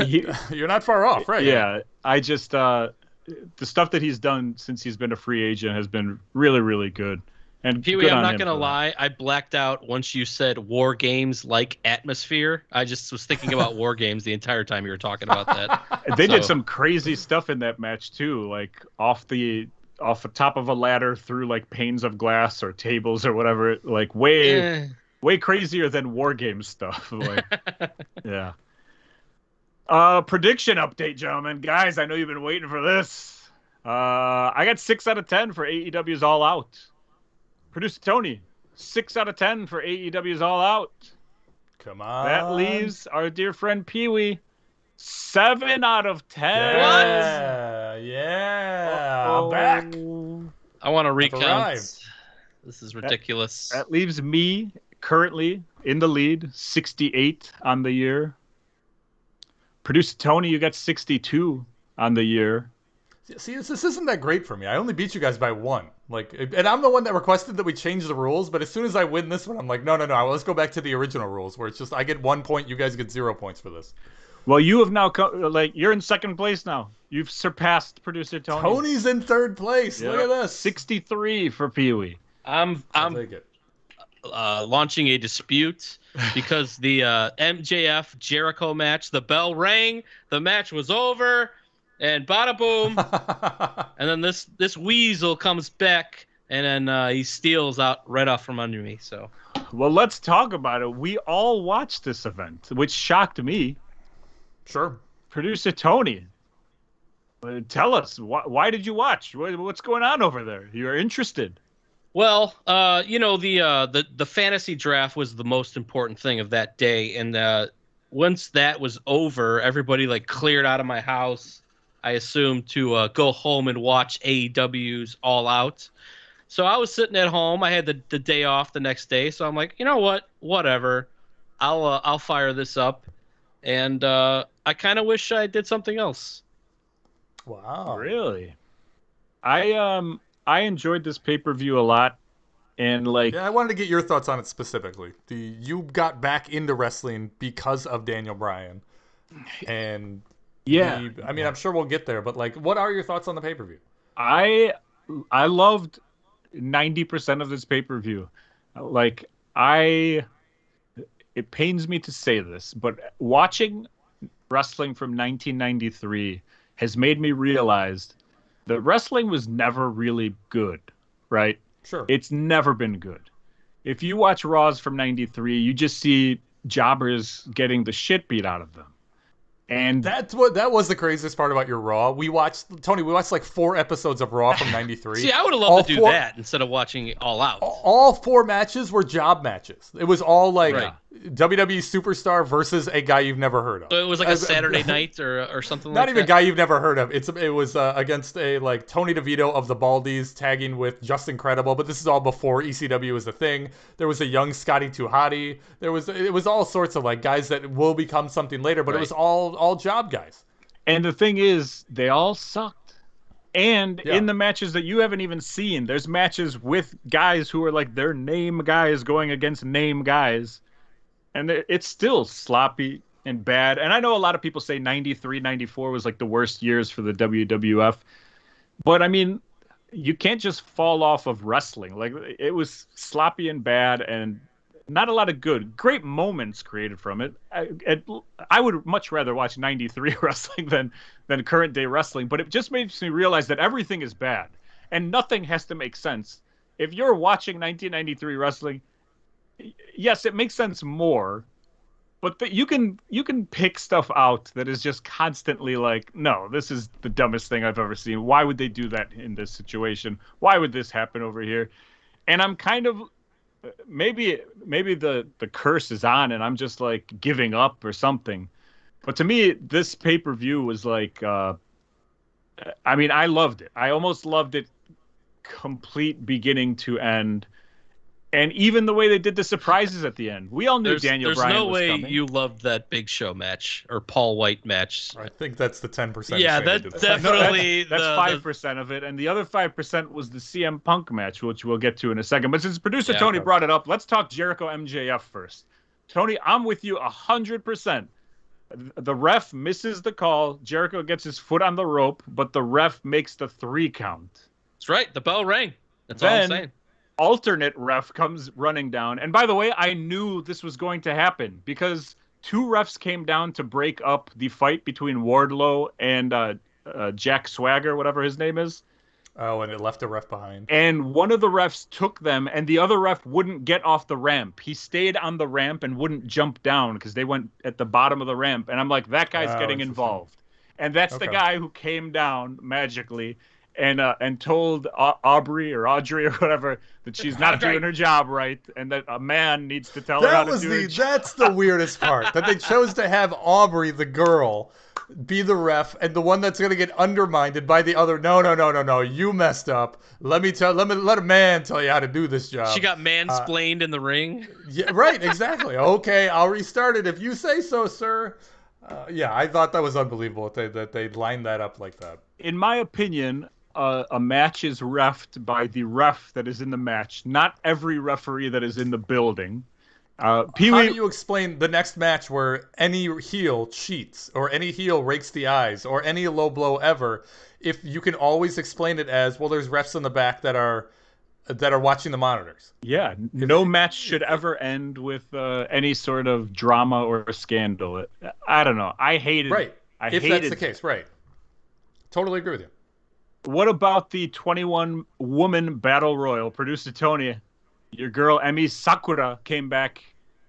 S5: You're not far off, right?
S2: Yeah, I just the stuff that he's done since he's been a free agent has been really, really good. And
S3: Peewee, I'm not gonna lie, I blacked out once you said War Games like atmosphere. I just was thinking about War Games the entire time you were talking about that.
S2: They did some crazy stuff in that match too, like off the top of a ladder through like panes of glass or tables or whatever, like way crazier than War Games stuff. Like, yeah. Prediction update, gentlemen. Guys, I know you've been waiting for this. I got 6 out of 10 for AEW's All Out. Producer Tony, 6 out of 10 for AEW's All Out.
S5: Come on.
S2: That leaves our dear friend Peewee 7 out of 10.
S5: Yeah. I'm back.
S3: I want to recount. This is ridiculous.
S2: That leaves me currently in the lead, 68 on the year. Producer Tony, you got 62 on the year.
S5: See, this isn't that great for me. I only beat you guys by 1. Like, and I'm the one that requested that we change the rules. But as soon as I win this one, I'm like, no. Let's go back to the original rules, where it's just I get 1 point, you guys get 0 points for this.
S2: Well, you have now you're in second place now. You've surpassed Producer Tony.
S5: Tony's in third place. Yep. Look at this.
S2: 63 for Peewee.
S3: I'm launching a dispute because the MJF Jericho match, the bell rang, the match was over. And bada boom, and then this weasel comes back, and then he steals out right off from under me. So,
S2: well, let's talk about it. We all watched this event, which shocked me.
S5: Sure.
S2: Producer Tony, tell us, why did you watch? What's going on over there? You're interested.
S3: Well, the fantasy draft was the most important thing of that day, and once that was over, everybody like cleared out of my house. I assumed to go home and watch AEW's All Out. So I was sitting at home. I had the day off the next day, so I'm like, you know what? Whatever. I'll fire this up, and I kind of wish I did something else.
S5: Wow,
S2: really? I enjoyed this pay-per-view a lot, and I
S5: wanted to get your thoughts on it specifically. You got back into wrestling because of Daniel Bryan, and.
S2: Yeah,
S5: I mean, I'm sure we'll get there, but what are your thoughts on the pay-per-view?
S2: I loved 90% of this pay-per-view. It pains me to say this, but watching wrestling from 1993 has made me realize that wrestling was never really good, right?
S5: Sure.
S2: It's never been good. If you watch Raws from 93, you just see jobbers getting the shit beat out of them. And
S5: that was the craziest part about your Raw. We watched like 4 episodes of Raw from 93.
S3: See, I would have loved to do that instead of watching All Out.
S5: All 4 matches were job matches. It was all WWE superstar versus a guy you've never heard of.
S3: So it was like a Saturday night or something like that?
S5: Not even a guy you've never heard of. It was against a Tony DeVito of the Baldies tagging with Just Incredible, but this is all before ECW was a thing. There was a young Scotty 2 Hottie. It was all sorts of guys that will become something later, but it was all job guys.
S2: And the thing is, they all sucked. And in the matches that you haven't even seen, there's matches with guys who are their name guys going against name guys. And it's still sloppy and bad. And I know a lot of people say 93, 94 was the worst years for the WWF. But I mean, you can't just fall off of wrestling. It was sloppy and bad and not a lot of great moments created from it. I would much rather watch 93 wrestling than current day wrestling. But it just makes me realize that everything is bad and nothing has to make sense. If you're watching 1993 wrestling, yes, it makes sense more, but you can pick stuff out that is just constantly no, this is the dumbest thing I've ever seen. Why would they do that in this situation? Why would this happen over here? And I'm kind of maybe the curse is on and I'm just giving up or something. But to me, this pay-per-view was like, I mean, I loved it. I almost loved it complete beginning to end. And even the way they did the surprises at the end. We all knew Daniel Bryan was coming.
S3: There's no way you loved that Big Show match or Paul White match.
S5: I think that's the 10%.
S3: Yeah, that's definitely
S2: that's 5% of it. And the other 5% was the CM Punk match, which we'll get to in a second. But since producer Tony brought it up, let's talk Jericho MJF first. Tony, I'm with you 100%. The ref misses the call. Jericho gets his foot on the rope, but the ref makes the 3 count.
S3: That's right. The bell rang. That's all I'm saying.
S2: Alternate ref comes running down. And by the way, I knew this was going to happen because 2 refs came down to break up the fight between Wardlow and Jack Swagger, whatever his name is.
S5: Oh, and it left a ref behind.
S2: And one of the refs took them, and the other ref wouldn't get off the ramp. He stayed on the ramp and wouldn't jump down because they went at the bottom of the ramp. And I'm like, that guy's getting involved. And that's the guy who came down magically and told Audrey or whatever that she's not doing her job right, and that a man needs to tell her how to do it.
S5: That's the weirdest part, that they chose to have Aubrey, the girl, be the ref, and the one that's going to get undermined by the other. No, you messed up. Let a man tell you how to do this job.
S3: She got mansplained in the ring.
S5: Yeah, right, exactly. Okay, I'll restart it if you say so, sir. Yeah, I thought that was unbelievable that they lined that up like that.
S2: In my opinion, a match is reffed by the ref that is in the match, not every referee that is in the building. Peewee,
S5: how do you explain the next match where any heel cheats or any heel rakes the eyes or any low blow ever, if you can always explain it as, well, there's refs in the back that are watching the monitors?
S2: Yeah, no match should ever end with any sort of drama or scandal. I don't know. I hated
S5: right.
S2: If
S5: that's the case, right. Totally agree with you.
S2: What about the 21-woman battle royal? Producer Tony, your girl Emi Sakura came back,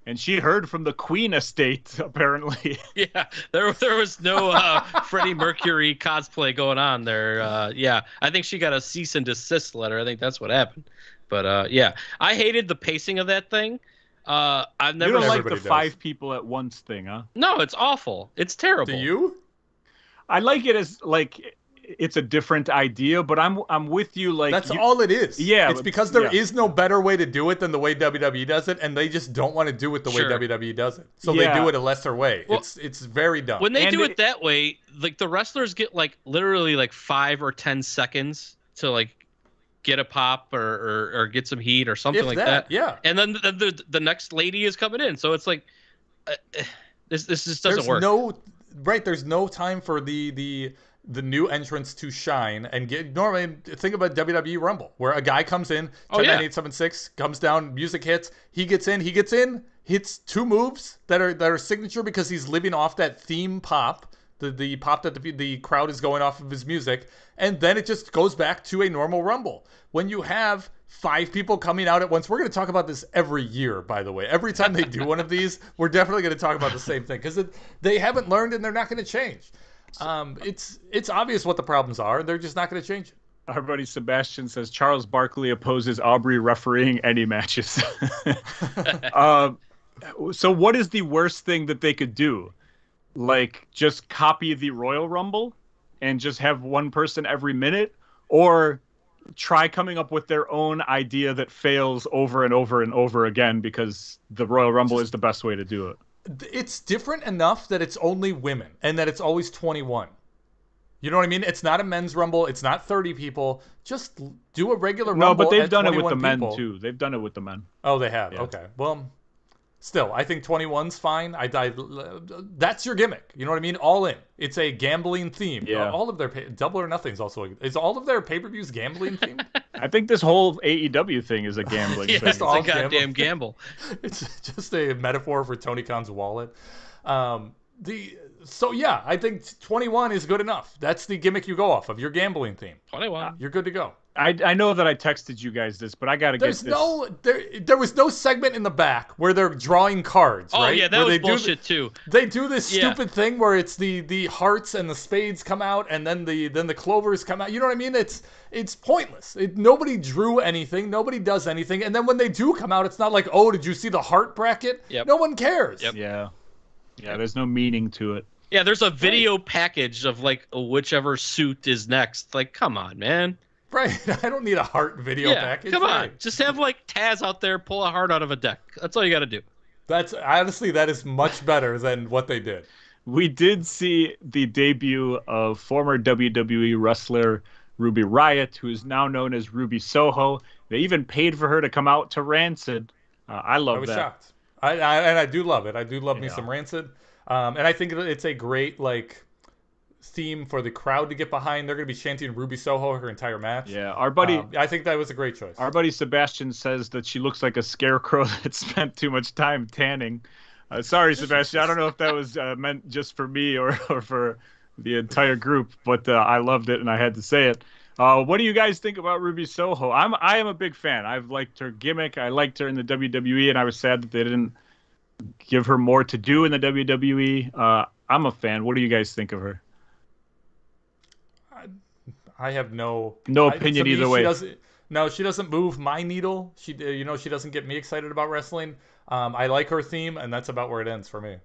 S2: and she heard from the Queen estate, apparently.
S3: Yeah, there was no Freddie Mercury cosplay going on there. Yeah, I think she got a cease and desist letter. I think that's what happened. But yeah, I hated the pacing of that thing. I've never.
S2: You don't like the 5 people at once thing, huh?
S3: No, it's awful. It's terrible.
S5: Do you?
S2: I like it as like it's a different idea, but I'm with you. Like
S5: that's all it is.
S2: Yeah,
S5: it's because there is no better way to do it than the way WWE does it, and they just don't want to do it the way WWE does it. So they do it a lesser way. Well, it's very dumb.
S3: When they do it that way, like the wrestlers get like literally like 5 or 10 seconds to like get a pop or get some heat or something like that.
S5: Yeah.
S3: And then the next lady is coming in, so it's like this just doesn't work.
S5: There's no time for the new entrants to shine and get. Normally, think about WWE Rumble, where a guy comes in, 10-9-8-7-6, comes down, music hits, he gets in, hits 2 moves that are signature because he's living off that theme pop, the pop that the crowd is going off of his music, and then it just goes back to a normal Rumble. When you have 5 people coming out at once, we're going to talk about this every year, by the way. Every time they do one of these, we're definitely going to talk about the same thing because they haven't learned and they're not going to change. It's obvious what the problems are. They're just not going to change it.
S2: Our buddy Sebastian says Charles Barkley opposes Aubrey refereeing any matches. So what is the worst thing that they could do? Like just copy the Royal Rumble and just have one person every minute, or try coming up with their own idea that fails over and over and over again because the Royal Rumble is the best way to do it?
S5: It's different enough that it's only women and that it's always 21. You know what I mean? It's not a men's Rumble. It's not 30 people. Just do a regular Rumble.
S2: No, but they've done it with the
S5: people.
S2: men too. They've done it with the men.
S5: Oh, they have.
S2: Yeah.
S5: Okay. Well, still, I think 21's fine. That's your gimmick. You know what I mean? All in. It's a gambling theme.
S2: Yeah.
S5: All of their Double or Nothing's also. Is all of their pay-per-views gambling themed?
S2: I think this whole AEW thing is a gambling thing.
S3: It's a goddamn gamble.
S5: It's just a metaphor for Tony Khan's wallet. So yeah, I think 21 is good enough. That's the gimmick you go off of. Your gambling theme.
S3: 21.
S5: You're good to go.
S2: I know that I texted you guys this, but I gotta get this.
S5: There was no segment in the back where they're drawing cards, right?
S3: Oh yeah, that was bullshit too.
S5: They do this stupid thing where it's the hearts and the spades come out, and then the clovers come out. You know what I mean? It's pointless. Nobody drew anything. Nobody does anything. And then when they do come out, it's not like, oh, did you see the heart bracket?
S3: Yep.
S5: No one cares.
S3: Yep.
S2: Yeah, there's no meaning to it.
S3: Yeah, there's a video package of like whichever suit is next. Like, come on, man.
S5: Right. I don't need a heart video package.
S3: Come on.
S5: Right.
S3: Just have like Taz out there pull a heart out of a deck. That's all you got to do.
S5: That's honestly, that is much better than what they did.
S2: We did see the debut of former WWE wrestler Ruby Riott, who is now known as Ruby Soho. They even paid for her to come out to Rancid. I love that.
S5: I was shocked. And I do love it. I do love me some Rancid. And I think it's a great like theme for the crowd to get behind. They're going to be chanting Ruby Soho her entire match.
S2: Yeah, our buddy.
S5: I think that was a great choice.
S2: Our buddy Sebastian says that she looks like a scarecrow that spent too much time tanning. Sorry, Sebastian. I don't know if that was meant just for me or for the entire group, but I loved it and I had to say it. What do you guys think about Ruby Soho? I am a big fan. I've liked her gimmick. I liked her in the WWE, and I was sad that they didn't give her more to do in the WWE. I'm a fan. What do you guys think of her?
S5: I have no
S2: opinion either way.
S5: She doesn't move my needle. She doesn't get me excited about wrestling. I like her theme, and that's about where it ends for me.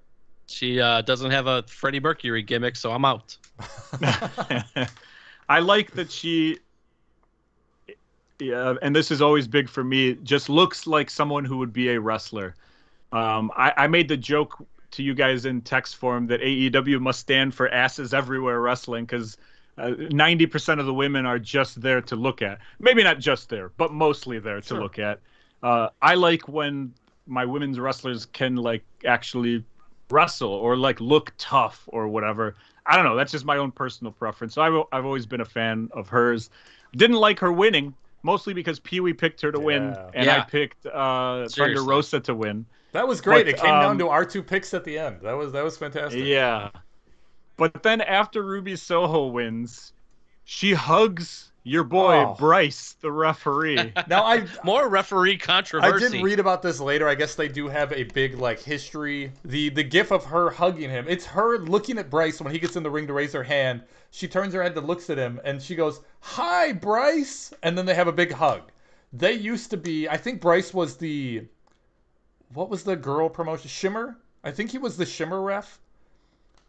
S3: She doesn't have a Freddie Mercury gimmick, so I'm out.
S2: I like that she, and this is always big for me, just looks like someone who would be a wrestler. I made the joke to you guys in text form that AEW must stand for asses everywhere wrestling, because 90% of the women are just there to look at. Maybe not just there, but mostly there to look at. I like when my women's wrestlers can like actually wrestle or like look tough or whatever. I don't know. That's just my own personal preference. So I've always been a fan of hers. Didn't like her winning, mostly because Peewee picked her to win, and I picked Thunder Rosa to win.
S5: That was great. It came down to our two picks at the end. That was fantastic.
S2: Yeah. But then after Ruby Soho wins, she hugs your boy Bryce, the referee.
S5: Now
S3: more referee controversy.
S5: I did read about this later. I guess they do have a big like history. The gif of her hugging him. It's her looking at Bryce when he gets in the ring to raise her hand. She turns her head and looks at him, and she goes, "Hi, Bryce," and then they have a big hug. They used to be. I think Bryce was the. What was the girl promotion? Shimmer. I think he was the Shimmer ref.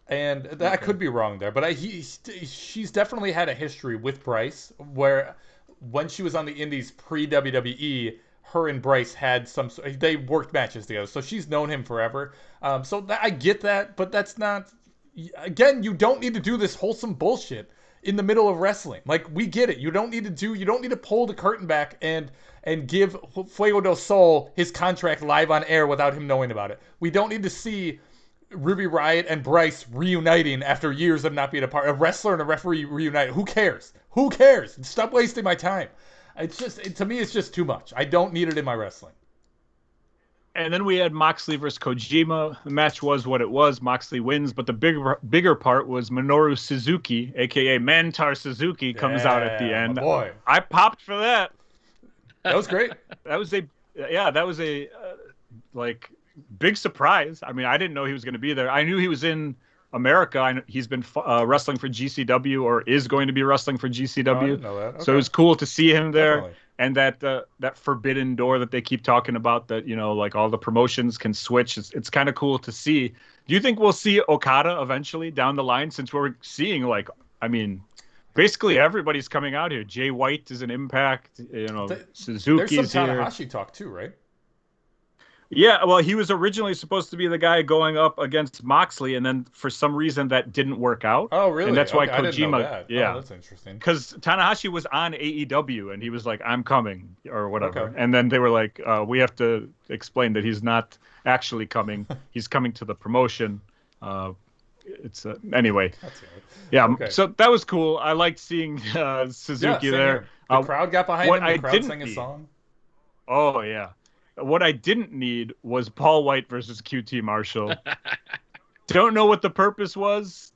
S5: And that I could be wrong there, but she's definitely had a history with Bryce, where when she was on the Indies pre-WWE, her and Bryce had they worked matches together, so she's known him forever. I get that, but that's not. Again, you don't need to do this wholesome bullshit in the middle of wrestling. Like, we get it. You don't need to pull the curtain back and give Fuego del Sol his contract live on air without him knowing about it. We don't need to see Ruby Riott and Bryce reuniting after years of not being apart. A wrestler and a referee reunited. Who cares? Who cares? Stop wasting my time. It's just, to me, it's just too much. I don't need it in my wrestling.
S2: And then we had Moxley versus Kojima. The match was what it was. Moxley wins, but the bigger part was Minoru Suzuki, a.k.a. Mantar Suzuki, comes out at the end.
S5: Boy.
S2: I popped for that.
S5: That was great.
S2: That was a big surprise. I mean, I didn't know he was going to be there. I knew he was in America. He's been wrestling for GCW or is going to be wrestling for GCW.
S5: I didn't know that. Okay.
S2: So it was cool to see him there.
S5: Definitely.
S2: And that forbidden door that they keep talking about, that, you know, like all the promotions can switch. It's kind of cool to see. Do you think we'll see Okada eventually down the line, since we're seeing, like, I mean, basically everybody's coming out here. Jay White is an Impact, you know, Suzuki's
S5: here. There's some
S2: here.
S5: Tanahashi talk too, right?
S2: Yeah, well, he was originally supposed to be the guy going up against Moxley, and then for some reason that didn't work out.
S5: Oh, really?
S2: And that's why
S5: I didn't know
S2: Kojima.
S5: that.
S2: Yeah,
S5: that's interesting.
S2: Because Tanahashi was on AEW, and he was like, "I'm coming" or whatever,
S5: Okay.
S2: and then they were like, "We have to explain that he's not actually coming. He's coming to the promotion." Anyway.
S5: That's right.
S2: Yeah.
S5: Okay.
S2: So that was cool. I liked seeing Suzuki there.
S5: The crowd got behind him. The crowd sang a
S2: need-
S5: song.
S2: Oh yeah. What I didn't need was Paul White versus QT Marshall. Don't know what the purpose was.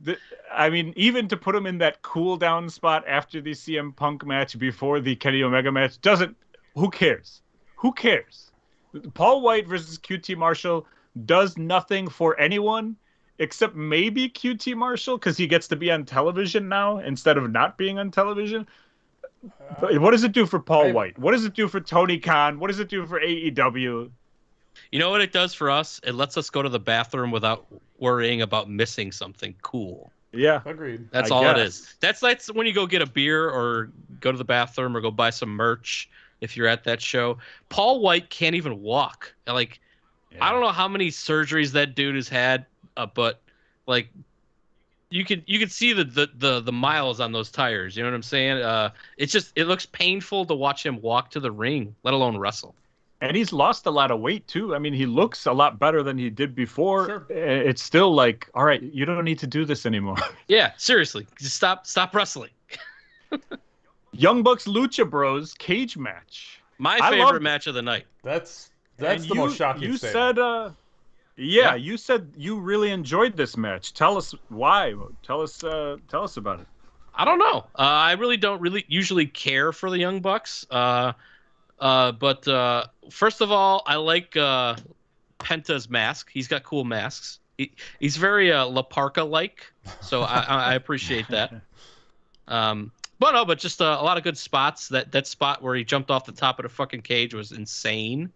S2: I mean, even to put him in that cool down spot after the CM Punk match, before the Kenny Omega match, who cares? Who cares? Paul White versus QT Marshall does nothing for anyone except maybe QT Marshall, because he gets to be on television now instead of not being on television. What does it do for Paul White? What does it do for Tony Khan? What does it do for AEW?
S3: You know what it does for us? It lets us go to the bathroom without worrying about missing something cool.
S2: Yeah.
S5: Agreed.
S3: That's all it is. That's when you go get a beer or go to the bathroom or go buy some merch if you're at that show. Paul White can't even walk. Like, I don't know how many surgeries that dude has had, but like you could see the miles on those tires. You know what I'm saying? It looks painful to watch him walk to the ring, let alone wrestle.
S2: And he's lost a lot of weight too. I mean, he looks a lot better than he did before.
S5: Sure.
S2: It's still like, all right, you don't need to do this anymore.
S3: Yeah, seriously, just stop wrestling.
S2: Young Bucks Lucha Bros cage match.
S3: My favorite match of the night.
S5: That's the most shocking.
S2: You
S5: statement.
S2: said, you said you really enjoyed this match. Tell us why. Tell us about it.
S3: I don't know. I really don't usually care for the Young Bucks. But first of all, I like Penta's mask. He's got cool masks. He's very La Parka-like, so I appreciate that. But just a lot of good spots. That spot where he jumped off the top of the fucking cage was insane.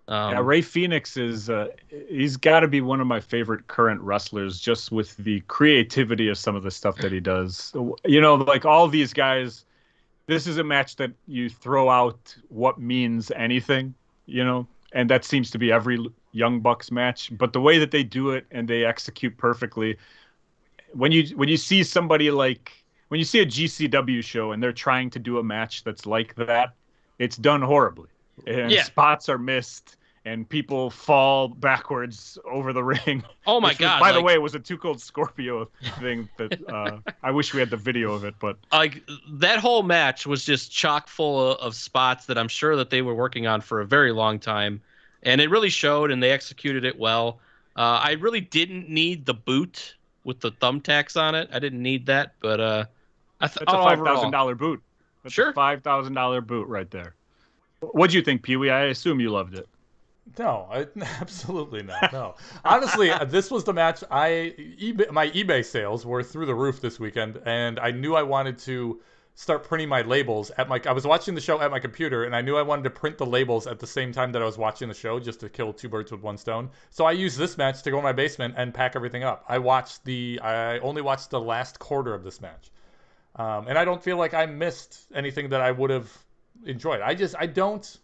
S2: Ray Phoenix he's got to be one of my favorite current wrestlers, just with the creativity of some of the stuff that he does. You know, like all these guys. This is a match that you throw out what means anything, you know, and that seems to be every Young Bucks match. But the way that they do it and they execute perfectly, when you see somebody like when you see a GCW show and they're trying to do a match that's like that, it's done horribly, and spots are missed and people fall backwards over the ring.
S3: Oh my God!
S2: By the way, it was a Too Cold Scorpio thing that I wish we had the video of it, but
S3: like that whole match was just chock full of spots that I'm sure that they were working on for a very long time, and it really showed, and they executed it well. I really didn't need the boot with the thumbtacks on it. I didn't need that, but
S2: that's a $5,000 boot. That's
S3: sure,
S2: a $5,000 boot right there. What'd you think, Peewee? I assume you loved it.
S5: No, absolutely not. No, honestly, this was the match. My eBay sales were through the roof this weekend, and I knew I wanted to start printing my labels I was watching the show at my computer, and I knew I wanted to print the labels at the same time that I was watching the show, just to kill two birds with one stone. So I used this match to go in my basement and pack everything up. I only watched the last quarter of this match, and I don't feel like I missed anything that I would have enjoyed. I don't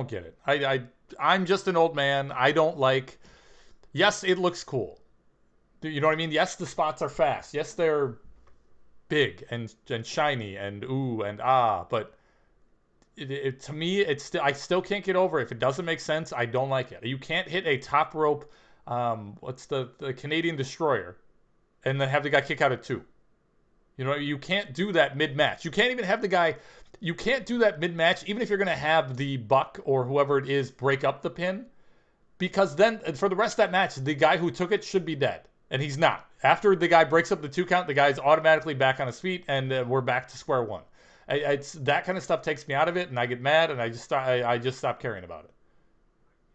S5: get it. I'm just an old man. I don't like. Yes, it looks cool. You know what I mean? Yes, the spots are fast. Yes, they're big and shiny and ooh and ah. But to me, I still can't get over it. If it doesn't make sense, I don't like it. You can't hit a top rope. What's the Canadian Destroyer, and then have the guy kick out at 2. You know, you can't do that mid-match. You can't even have the guy. You can't do that mid-match, even if you're going to have the Buck or whoever it is break up the pin, because then for the rest of that match, the guy who took it should be dead, and he's not. After the guy breaks up the 2 count, the guy's automatically back on his feet, and we're back to square one. It's that kind of stuff takes me out of it, and I get mad, and I just stop caring about it.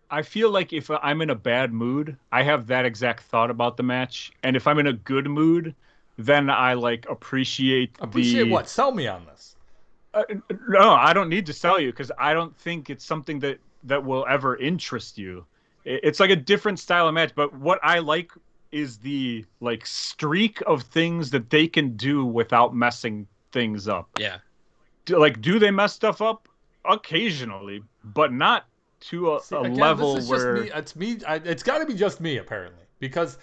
S2: I feel like if I'm in a bad mood, I have that exact thought about the match, and if I'm in a good mood, then I appreciate
S5: what? Sell me on this.
S2: No, I don't need to sell you, because I don't think it's something that will ever interest you. It's like a different style of match, but what I like is the streak of things that they can do without messing things up.
S3: Yeah.
S2: Do they mess stuff up? Occasionally, but not to a level where...
S5: It's me. It's got to be just me, apparently, because...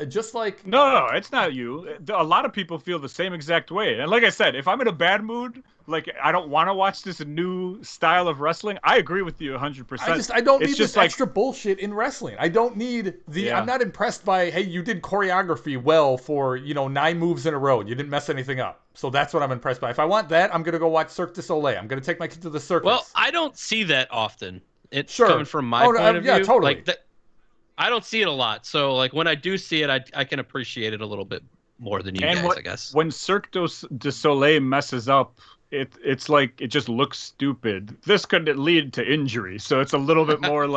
S5: just like
S2: no, it's not you. A lot of people feel the same exact way. And like I said, if I'm in a bad mood, I don't want to watch this new style of wrestling, I agree with you 100%.
S5: I don't need this extra bullshit in wrestling. I don't need I'm not impressed by, hey, you did choreography well for 9 moves in a row. You didn't mess anything up. So that's what I'm impressed by. If I want that, I'm gonna go watch Cirque du Soleil. I'm gonna take my kid to the circus.
S3: Well, I don't see that often. It's coming from my point of view.
S5: Yeah, totally.
S3: I don't see it a lot, so when I do see it, I can appreciate it a little bit more than you guys, I guess.
S2: When Cirque du Soleil messes up, it's like it just looks stupid. This could lead to injury, so it's a little bit more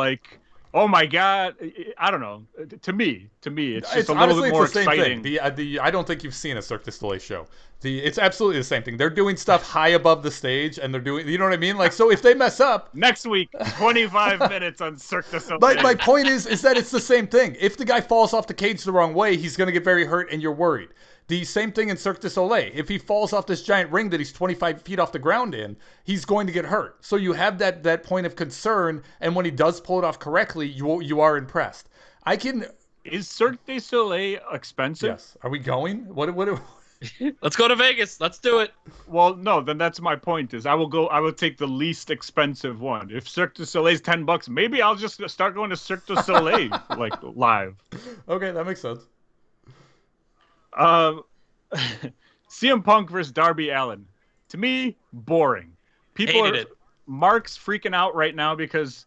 S2: Oh my God! I don't know. To me, it's just a little
S5: honestly,
S2: bit more
S5: it's the same
S2: exciting.
S5: thing. I don't think you've seen a Cirque du Soleil show. It's absolutely the same thing. They're doing stuff high above the stage, and they're doing, you know what I mean? Like, so if they mess up,
S2: Next week, 25 minutes on Cirque du Soleil.
S5: my point is that it's the same thing. If the guy falls off the cage the wrong way, he's going to get very hurt, and you're worried. The same thing in Cirque du Soleil. If he falls off this giant ring that he's 25 feet off the ground in, he's going to get hurt. So you have that point of concern, and when he does pull it off correctly, you are impressed.
S2: Is Cirque du Soleil expensive?
S5: Yes. Are we going? What
S3: Let's go to Vegas. Let's do it.
S2: Well, no, then that's my point. Is I will take the least expensive one. If Cirque du Soleil's $10, maybe I'll just start going to Cirque du Soleil like live.
S5: Okay, that makes sense.
S2: CM Punk versus Darby Allin. To me, boring.
S3: Hated it.
S2: Mark's freaking out right now because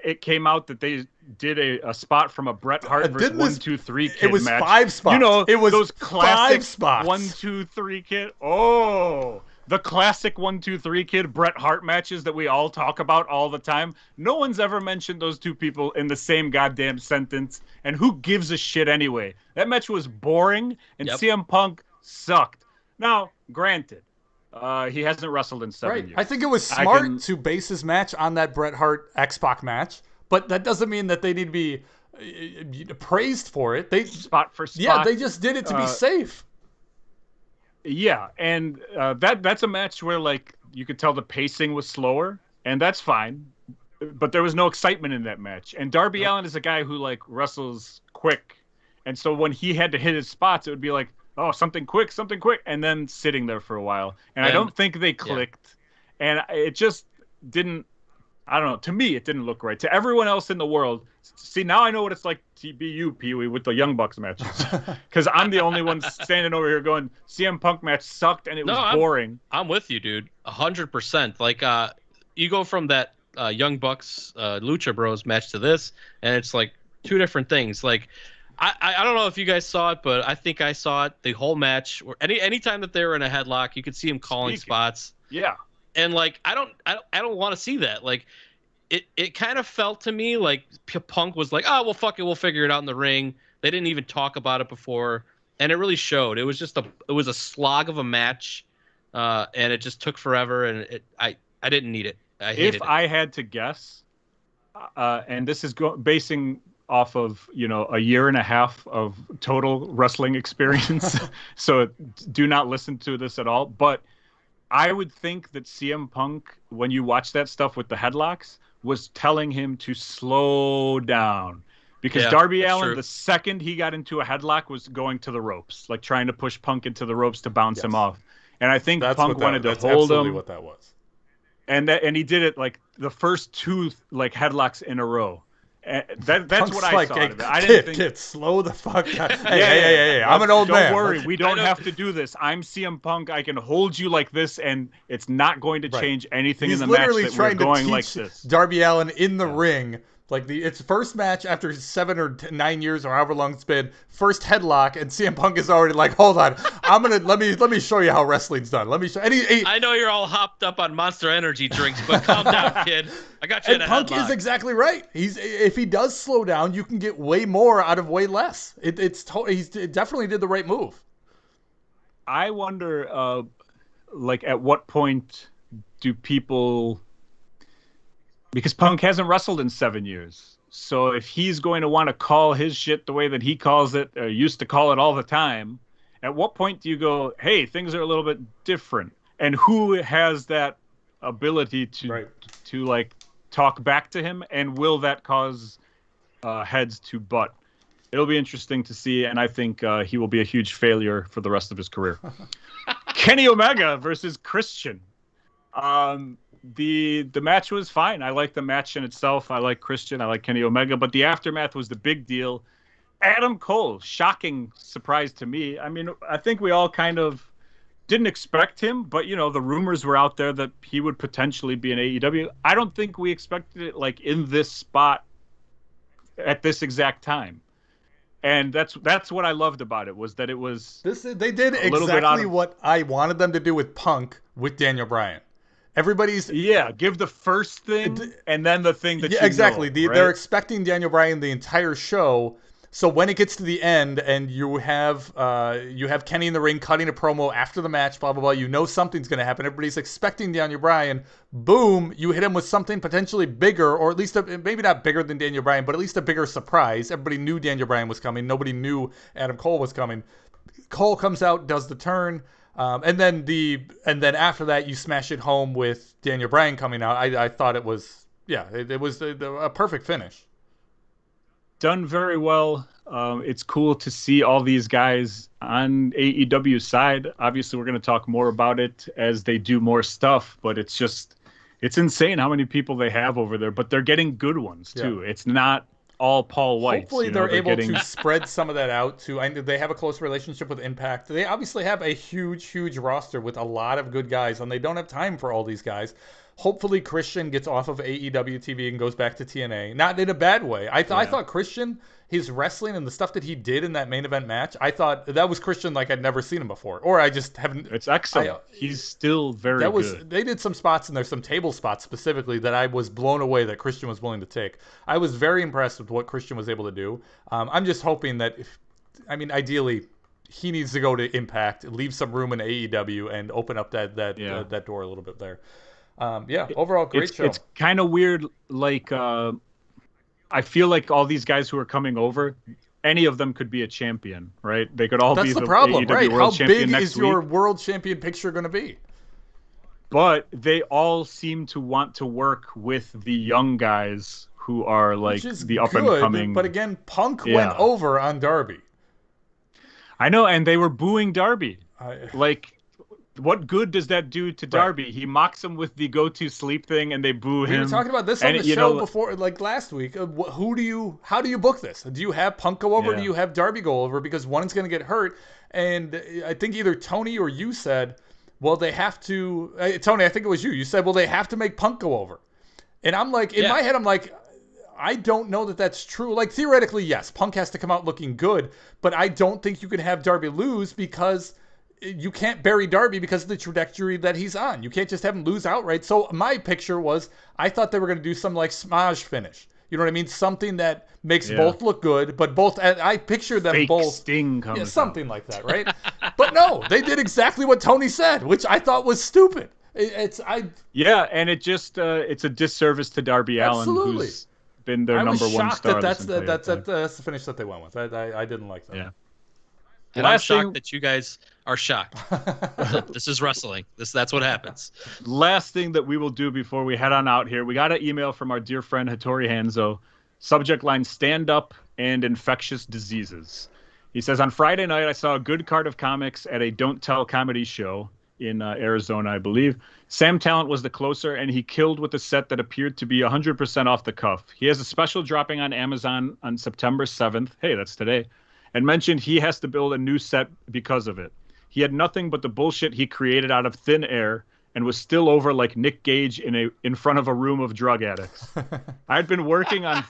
S2: it came out that they did a spot from a Bret Hart versus 1, 2, 3 Kid match.
S5: It was 5 spots.
S2: You know,
S5: it was
S2: those classic
S5: 5 spots.
S2: 1, 2, 3 Kid. Oh, the classic 1, 2, 3 Kid Bret Hart matches that we all talk about all the time. No one's ever mentioned those two people in the same goddamn sentence. And who gives a shit anyway? That match was boring, and CM Punk sucked. Now, granted, he hasn't wrestled in 7 years.
S5: I think it was smart to base his match on that Bret Hart X-Pac match, but that doesn't mean that they need to be praised for it. They
S2: spot for spot.
S5: Yeah, they just did it to be safe.
S2: Yeah, and that's a match where like you could tell the pacing was slower, and that's fine. But there was no excitement in that match. And Darby Allin is a guy who like wrestles quick, and so when he had to hit his spots, it would be like, oh, something quick, and then sitting there for a while. And I don't think they clicked, and it just didn't. I don't know. To me, it didn't look right. To everyone else in the world, see, now I know what it's like to be you, Peewee, with the Young Bucks matches. Because I'm the only one standing over here going, CM Punk match sucked and it was boring.
S3: I'm with you, dude. 100%. Like, you go from that Young Bucks Lucha Bros match to this, and it's like two different things. Like, I don't know if you guys saw it, but I think I saw it. The whole match, or any time that they were in a headlock, you could see him calling spots.
S2: Yeah.
S3: And like I don't want to see that. Like it kind of felt to me like Punk was like, oh well, fuck it, we'll figure it out in the ring. They didn't even talk about it before, and it really showed. It was just a slog of a match, and it just took forever. And I didn't need it. I hated it.
S2: If I had to guess, and this is basing off of a year and a half of total wrestling experience, so do not listen to this at all, but I would think that CM Punk, when you watch that stuff with the headlocks, was telling him to slow down. Because Darby Allin, the second he got into a headlock, was going to the ropes, like trying to push Punk into the ropes to bounce him off. And I think Punk wanted to hold him. That's
S5: absolutely what that was.
S2: And he did it like the first 2 like headlocks in a row. That's Punk's what I saw out of it. I didn't think...
S5: Kid, slow the fuck down. Hey, I'm an old man.
S2: Don't worry, we don't have to do this. I'm CM Punk. I can hold you like this, and it's not going to change anything in the match that we're going like this.
S5: Darby Allin in the ring. Like it's first match after 7 or 9 years or however long it's been, first headlock, and CM Punk is already like, hold on, let me show you how wrestling's done. Let me show.
S3: I know you're all hopped up on Monster Energy drinks, but calm down, kid. I got you in a
S5: Punk
S3: headlock.
S5: is exactly right. If he does slow down, you can get way more out of way less. He definitely did the right move.
S2: I wonder, like at what point do people? Because Punk hasn't wrestled in 7 years. So if he's going to want to call his shit the way that he calls it, or used to call it all the time, at what point do you go, hey, things are a little bit different? And who has that ability to like talk back to him? And will that cause heads to butt? It'll be interesting to see, and I think he will be a huge failure for the rest of his career. Kenny Omega versus Christian. The match was fine. I like the match in itself. I like Christian. I like Kenny Omega. But the aftermath was the big deal. Adam Cole, shocking surprise to me. I mean, I think we all kind of didn't expect him, but the rumors were out there that he would potentially be in AEW. I don't think we expected it like in this spot at this exact time. And that's what I loved about it, was that it was
S5: they did exactly what I wanted them to do with Punk with Daniel Bryan. Everybody's
S2: give the first thing and then the thing that
S5: exactly.
S2: right?
S5: They're expecting Daniel Bryan the entire show. So when it gets to the end and you have Kenny in the ring cutting a promo after the match, blah blah blah, you know something's going to happen. Everybody's expecting Daniel Bryan. Boom! You hit him with something potentially bigger, or at least maybe not bigger than Daniel Bryan, but at least a bigger surprise. Everybody knew Daniel Bryan was coming. Nobody knew Adam Cole was coming. Cole comes out, does the turn. And then after that, you smash it home with Daniel Bryan coming out. I thought it was it was a perfect finish.
S2: Done very well. It's cool to see all these guys on AEW's side. Obviously, we're going to talk more about it as they do more stuff, but it's insane how many people they have over there. But they're getting good ones too. Yeah. It's not all Paul White.
S5: Hopefully they're able to spread some of that out too. I know they have a close relationship with Impact. They obviously have a huge roster with a lot of good guys, and they don't have time for all these guys. Hopefully Christian gets off of AEW TV and goes back to TNA. Not in a bad way. I thought Christian, his wrestling and the stuff that he did in that main event match, I thought that was Christian like I'd never seen him before. Or I just haven't.
S2: It's excellent. He's still very good.
S5: They did some spots, and there's some table spots specifically that I was blown away that Christian was willing to take. I was very impressed with what Christian was able to do. I'm just hoping that, ideally, he needs to go to Impact, leave some room in AEW, and open up that door a little bit there. Overall, great show.
S2: It's kind of weird. Like, I feel like all these guys who are coming over, any of them could be a champion, right? They could all be the
S5: problem,
S2: AEW
S5: right?
S2: World Champion
S5: How big
S2: next
S5: is your
S2: week.
S5: world champion picture going to be?
S2: But they all seem to want to work with the young guys who are like the up and coming.
S5: But again, Punk went over on Darby.
S2: I know, and they were booing Darby. What good does that do to Darby? Right. He mocks him with the go-to sleep thing, and they boo him.
S5: We were talking about this on the show before, like last week. How do you book this? Do you have Punk go over? Or do you have Darby go over? Because one's going to get hurt, and I think either Tony or you said, well, they have to. Tony, I think it was you. You said, well, they have to make Punk go over, and I'm like, in my head, I'm like, I don't know that that's true. Like theoretically, yes, Punk has to come out looking good, but I don't think you can have Darby lose because you can't bury Darby because of the trajectory that he's on. You can't just have him lose outright. So my picture was, I thought they were going to do some like smash finish. You know what I mean? Something that makes both look good, but both. I picture them
S2: Fake
S5: both.
S2: Sting comes
S5: something like that, right? But no, they did exactly what Tony said, which I thought was stupid.
S2: And it just it's a disservice to Darby Allin, who's been their number one star.
S5: That's the finish that they went with. I didn't like that.
S2: Yeah.
S3: And I'm shocked that you guys are shocked. This is wrestling. That's what happens.
S2: Last thing that we will do before we head on out here, we got an email from our dear friend Hattori Hanzo. Subject line: stand up and infectious diseases. He says, on Friday night, I saw a good card of comics at a Don't Tell comedy show in Arizona, I believe. Sam Talent was the closer, and he killed with a set that appeared to be 100% off the cuff. He has a special dropping on Amazon on September 7th. Hey, that's today. And mentioned he has to build a new set because of it. He had nothing but the bullshit he created out of thin air and was still over like Nick Gage in front of a room of drug addicts. I'd been working on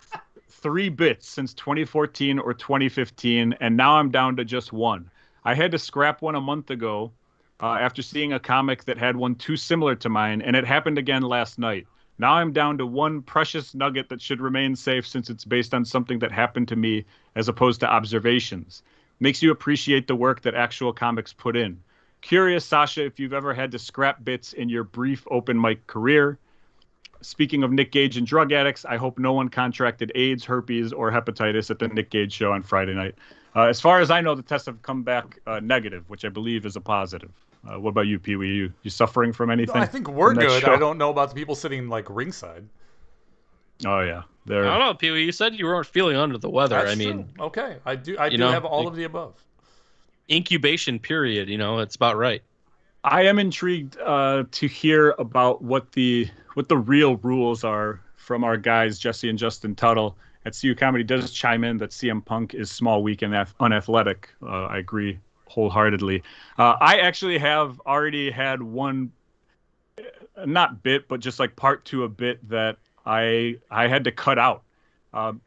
S2: 3 bits since 2014 or 2015, and now I'm down to just 1. I had to scrap one a month ago after seeing a comic that had one too similar to mine, and it happened again last night. Now I'm down to 1 precious nugget that should remain safe since it's based on something that happened to me as opposed to observations. Makes you appreciate the work that actual comics put in. Curious, Sasha, if you've ever had to scrap bits in your brief open mic career. Speaking of Nick Gage and drug addicts, I hope no one contracted AIDS, herpes, or hepatitis at the Nick Gage show on Friday night. As far as I know, the tests have come back negative, which I believe is a positive. What about you, Peewee? You suffering from anything?
S5: I think we're good. Show? I don't know about the people sitting like ringside.
S2: Oh yeah,
S3: I don't know, Peewee. You said you weren't feeling under the weather.
S5: That's true. Okay, I do have all of the above.
S3: Incubation period. It's about right.
S2: I am intrigued to hear about what the real rules are from our guys Jesse and Justin Tuttle at CU Comedy. Does chime in that CM Punk is small, weak, and unathletic. I agree wholeheartedly. I actually have already had one, not bit, but just like part to a bit that I had to cut out. And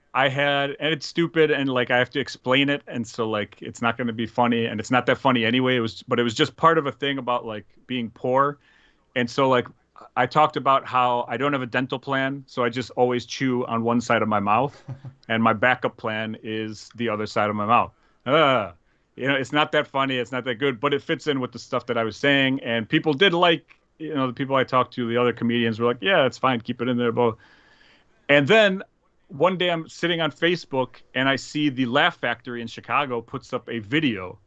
S2: it's stupid, and like I have to explain it, and so like it's not going to be funny, and it's not that funny anyway. But it was just part of a thing about like being poor, and so like I talked about how I don't have a dental plan, so I just always chew on one side of my mouth, and my backup plan is the other side of my mouth. It's not that funny, it's not that good, but it fits in with the stuff that I was saying, and people did like, the people I talked to, the other comedians were like, yeah, it's fine, keep it in there, both. And then one day I'm sitting on Facebook, and I see the Laugh Factory in Chicago puts up a video,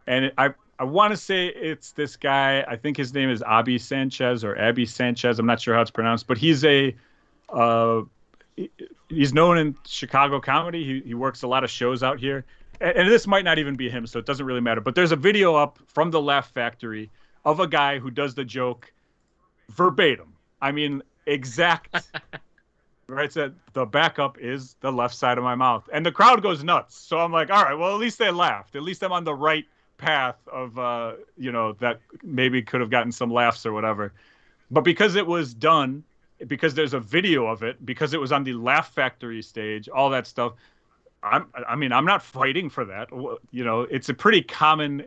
S2: and I want to say it's this guy. I think his name is Abby Sanchez or Abby Sanchez. I'm not sure how it's pronounced, but he's known in Chicago comedy. He works a lot of shows out here. And this might not even be him, so it doesn't really matter. But there's a video up from the Laugh Factory of a guy who does the joke verbatim. I mean, exact. Right? So the backup is the left side of my mouth. And the crowd goes nuts. So I'm like, all right, well, at least they laughed. At least I'm on the right path of that maybe could have gotten some laughs or whatever. But because it was done, because there's a video of it, because it was on the Laugh Factory stage, all that stuff, I'm not fighting for that. It's a pretty common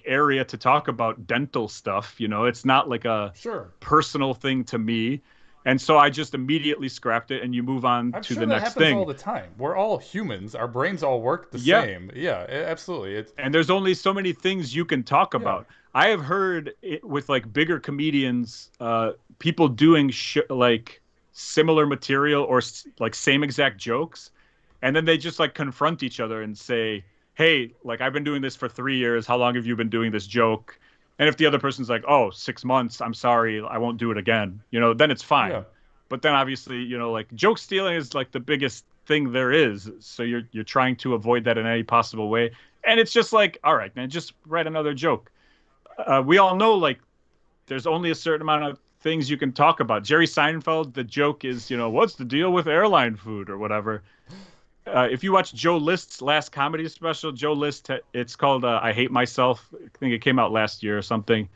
S2: area to talk about dental stuff. It's not like a personal thing to me. And so I just immediately scrapped it, and you move on to the next thing.
S5: That happens all the time. We're all humans. Our brains all work the same. Yeah, absolutely.
S2: And there's only so many things you can talk about. I have heard it with bigger comedians, people doing similar material or same exact jokes, and then they just confront each other and say, "Hey, I've been doing this for 3 years. How long have you been doing this joke?" And if the other person's like, "Oh, 6 months, I'm sorry, I won't do it again," then it's fine. Yeah. But then obviously, joke stealing is the biggest thing there is. So you're trying to avoid that in any possible way. And it's just all right, man, just write another joke. We all know there's only a certain amount of things you can talk about. Jerry Seinfeld, the joke is, what's the deal with airline food or whatever. If you watch Joe List's last comedy special, Joe List, it's called I Hate Myself. I think it came out last year or something.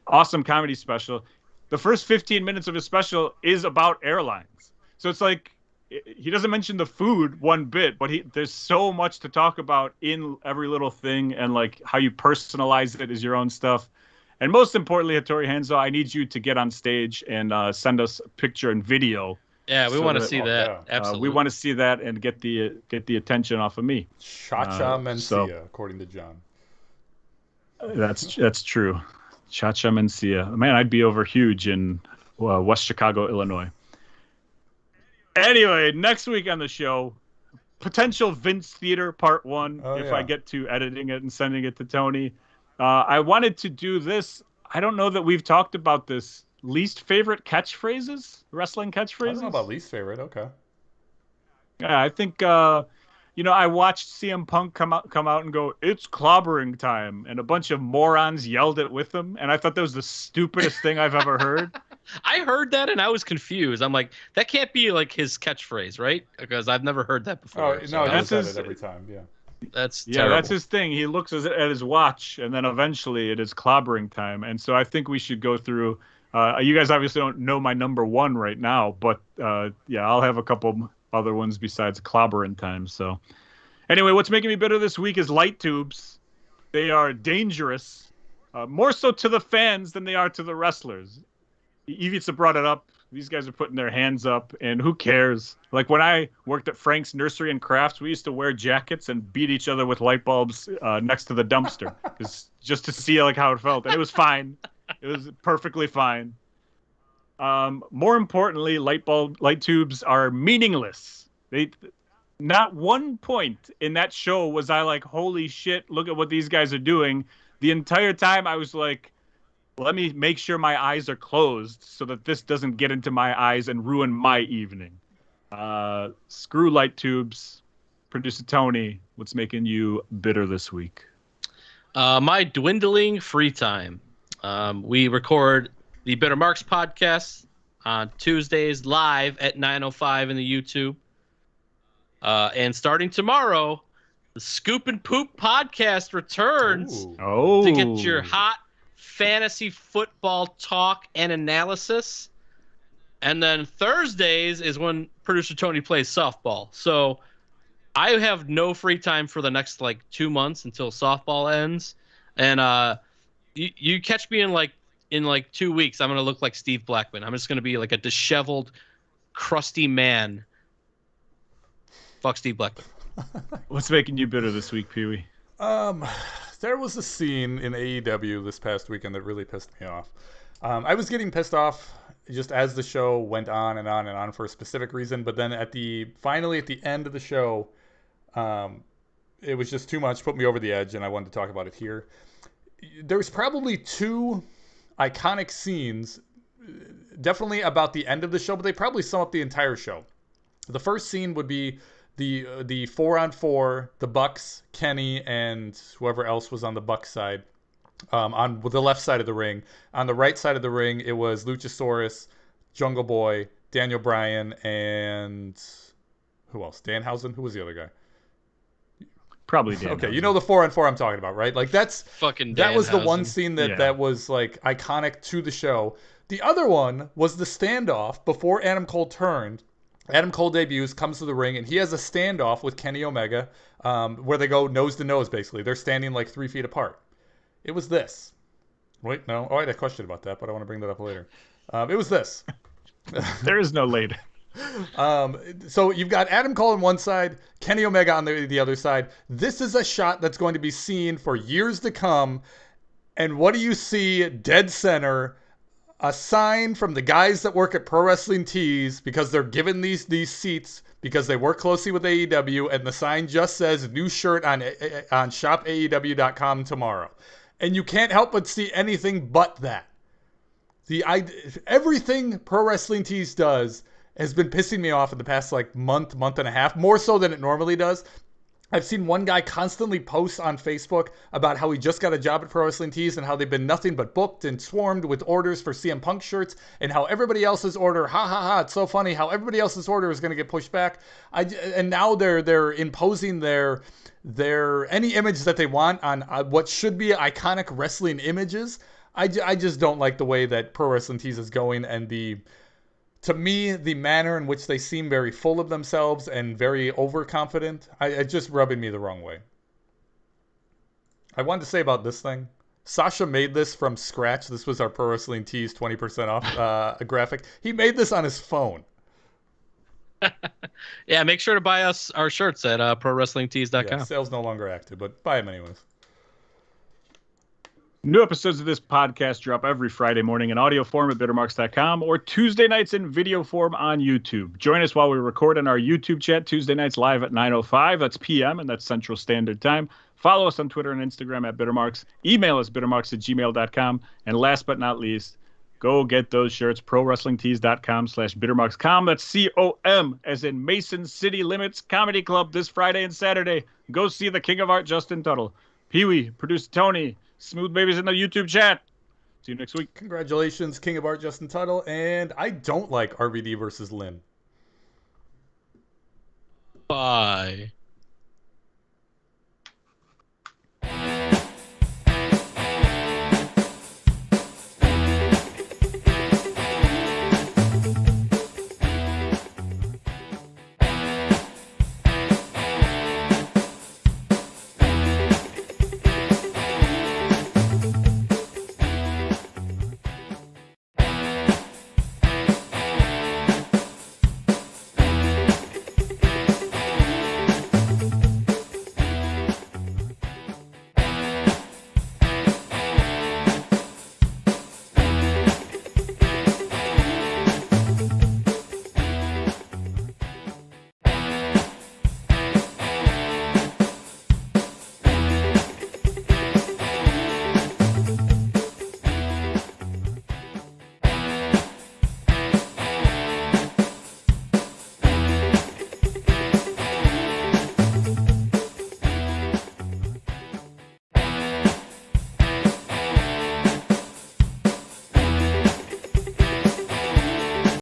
S2: Awesome comedy special. The first 15 minutes of his special is about airlines. So it's he doesn't mention the food one bit, but there's so much to talk about in every little thing, and how you personalize it is your own stuff. And most importantly, Hattori Hanzo, I need you to get on stage and send us a picture and video.
S3: Yeah, we want to see that. Yeah. Absolutely.
S2: We want to see that and get the attention off of me.
S5: Cha-cha Mencia, according to John.
S2: That's true. Cha-cha Mencia. Man, I'd be over huge in West Chicago, Illinois. Anyway, next week on the show, potential Vince Theater Part 1, I get to editing it and sending it to Tony. I wanted to do this. I don't know that we've talked about this. Least favorite catchphrases? Wrestling catchphrases? I
S5: don't know about least favorite. Okay.
S2: Yeah, I think I watched CM Punk come out and go, "It's clobbering time," and a bunch of morons yelled it with him, and I thought that was the stupidest thing I've ever heard.
S3: I heard that and I was confused. I'm like, that can't be his catchphrase, right? Because I've never heard that before.
S5: Oh, no, he said it every time. Yeah.
S3: That's terrible.
S2: That's his thing. He looks at his watch, and then eventually it is clobbering time, and so I think we should go through. You guys obviously don't know my number one right now, but I'll have a couple other ones besides clobbering time. So anyway, what's making me bitter this week is light tubes. They are dangerous, more so to the fans than they are to the wrestlers. Ivica brought it up. These guys are putting their hands up, and who cares? When I worked at Frank's Nursery and Crafts, we used to wear jackets and beat each other with light bulbs next to the dumpster, just to see how it felt. And it was fine. It was perfectly fine. More importantly, light tubes are meaningless. Not one point in that show was I holy shit, look at what these guys are doing. The entire time I was let me make sure my eyes are closed so that this doesn't get into my eyes and ruin my evening. Screw light tubes. Producer Tony, what's making you bitter this week?
S3: My dwindling free time. We record the Bitter Marks podcast on Tuesdays live at 9:05 in the YouTube. And starting tomorrow, the Scoop and Poop podcast returns to get your hot fantasy football talk and analysis. And then Thursdays is when producer Tony plays softball. So I have no free time for the next 2 months until softball ends. And you catch me in in like 2 weeks, I'm gonna look like Steve Blackman. I'm just gonna be like a disheveled, crusty man. Fuck Steve Blackman.
S2: What's making you bitter this week, Peewee?
S5: There was a scene in AEW this past weekend that really pissed me off. I was getting pissed off just as the show went on and on and on for a specific reason, but then finally at the end of the show, it was just too much, put me over the edge, and I wanted to talk about it here. There's probably two iconic scenes, definitely about the end of the show, but they probably sum up the entire show. The first scene would be the 4-on-4, the Bucks, Kenny, and whoever else was on the Bucks side, on the left side of the ring. On the right side of the ring, it was Luchasaurus, Jungle Boy, Daniel Bryan, and who else? Danhausen? Who was the other guy?
S2: Probably Dan.
S5: Okay, you know the 4-on-4 I'm talking about, right? Like that was the one scene that was like iconic to the show. The other one was the standoff before Adam Cole turned. Adam Cole debuts, comes to the ring, and he has a standoff with Kenny Omega, where they go nose to nose. Basically, they're standing like 3 feet apart. It was this. Wait, no. Oh, I had a question about that, but I want to bring that up later. It was this.
S2: There is no later.
S5: So you've got Adam Cole on one side, Kenny Omega on the other side. This is a shot that's going to be seen for years to come. And what do you see dead center? A sign from the guys that work at Pro Wrestling Tees, because they're given these seats because they work closely with AEW, and the sign just says new shirt on shopaew.com tomorrow. And you can't help but see anything but that. Everything Pro Wrestling Tees does has been pissing me off in the past like month and a half, more so than it normally does. I've seen one guy constantly post on Facebook about how he just got a job at Pro Wrestling Tees and how they've been nothing but booked and swarmed with orders for CM Punk shirts, and how everybody else's order, it's so funny how everybody else's order is going to get pushed back. And now they're imposing their any image that they want on what should be iconic wrestling images. I just don't like the way that Pro Wrestling Tees is going, and to me, the manner in which they seem very full of themselves and very overconfident, it's just rubbing me the wrong way. I wanted to say about this thing. Sasha made this from scratch. This was our Pro Wrestling Tees 20% off graphic. He made this on his phone.
S3: Yeah, make sure to buy us our shirts at prowrestlingtees.com.
S5: Yeah, sales no longer active, but buy them anyways.
S2: New episodes of this podcast drop every Friday morning in audio form at bittermarks.com or Tuesday nights in video form on YouTube. Join us while we record on our YouTube chat Tuesday nights live at 9:05. That's p.m. and that's Central Standard Time. Follow us on Twitter and Instagram at bittermarks. Email us bittermarks@gmail.com. And last but not least, go get those shirts, prowrestlingtees.com/bittermarkscom. That's COM, as in Mason City Limits Comedy Club this Friday and Saturday. Go see the King of Art, Justin Tuttle. Peewee, producer Tony, Smooth Babies in the YouTube chat. See you next week.
S5: Congratulations, King of Art, Justin Tuttle. And I don't like RVD versus Lynn.
S3: Bye.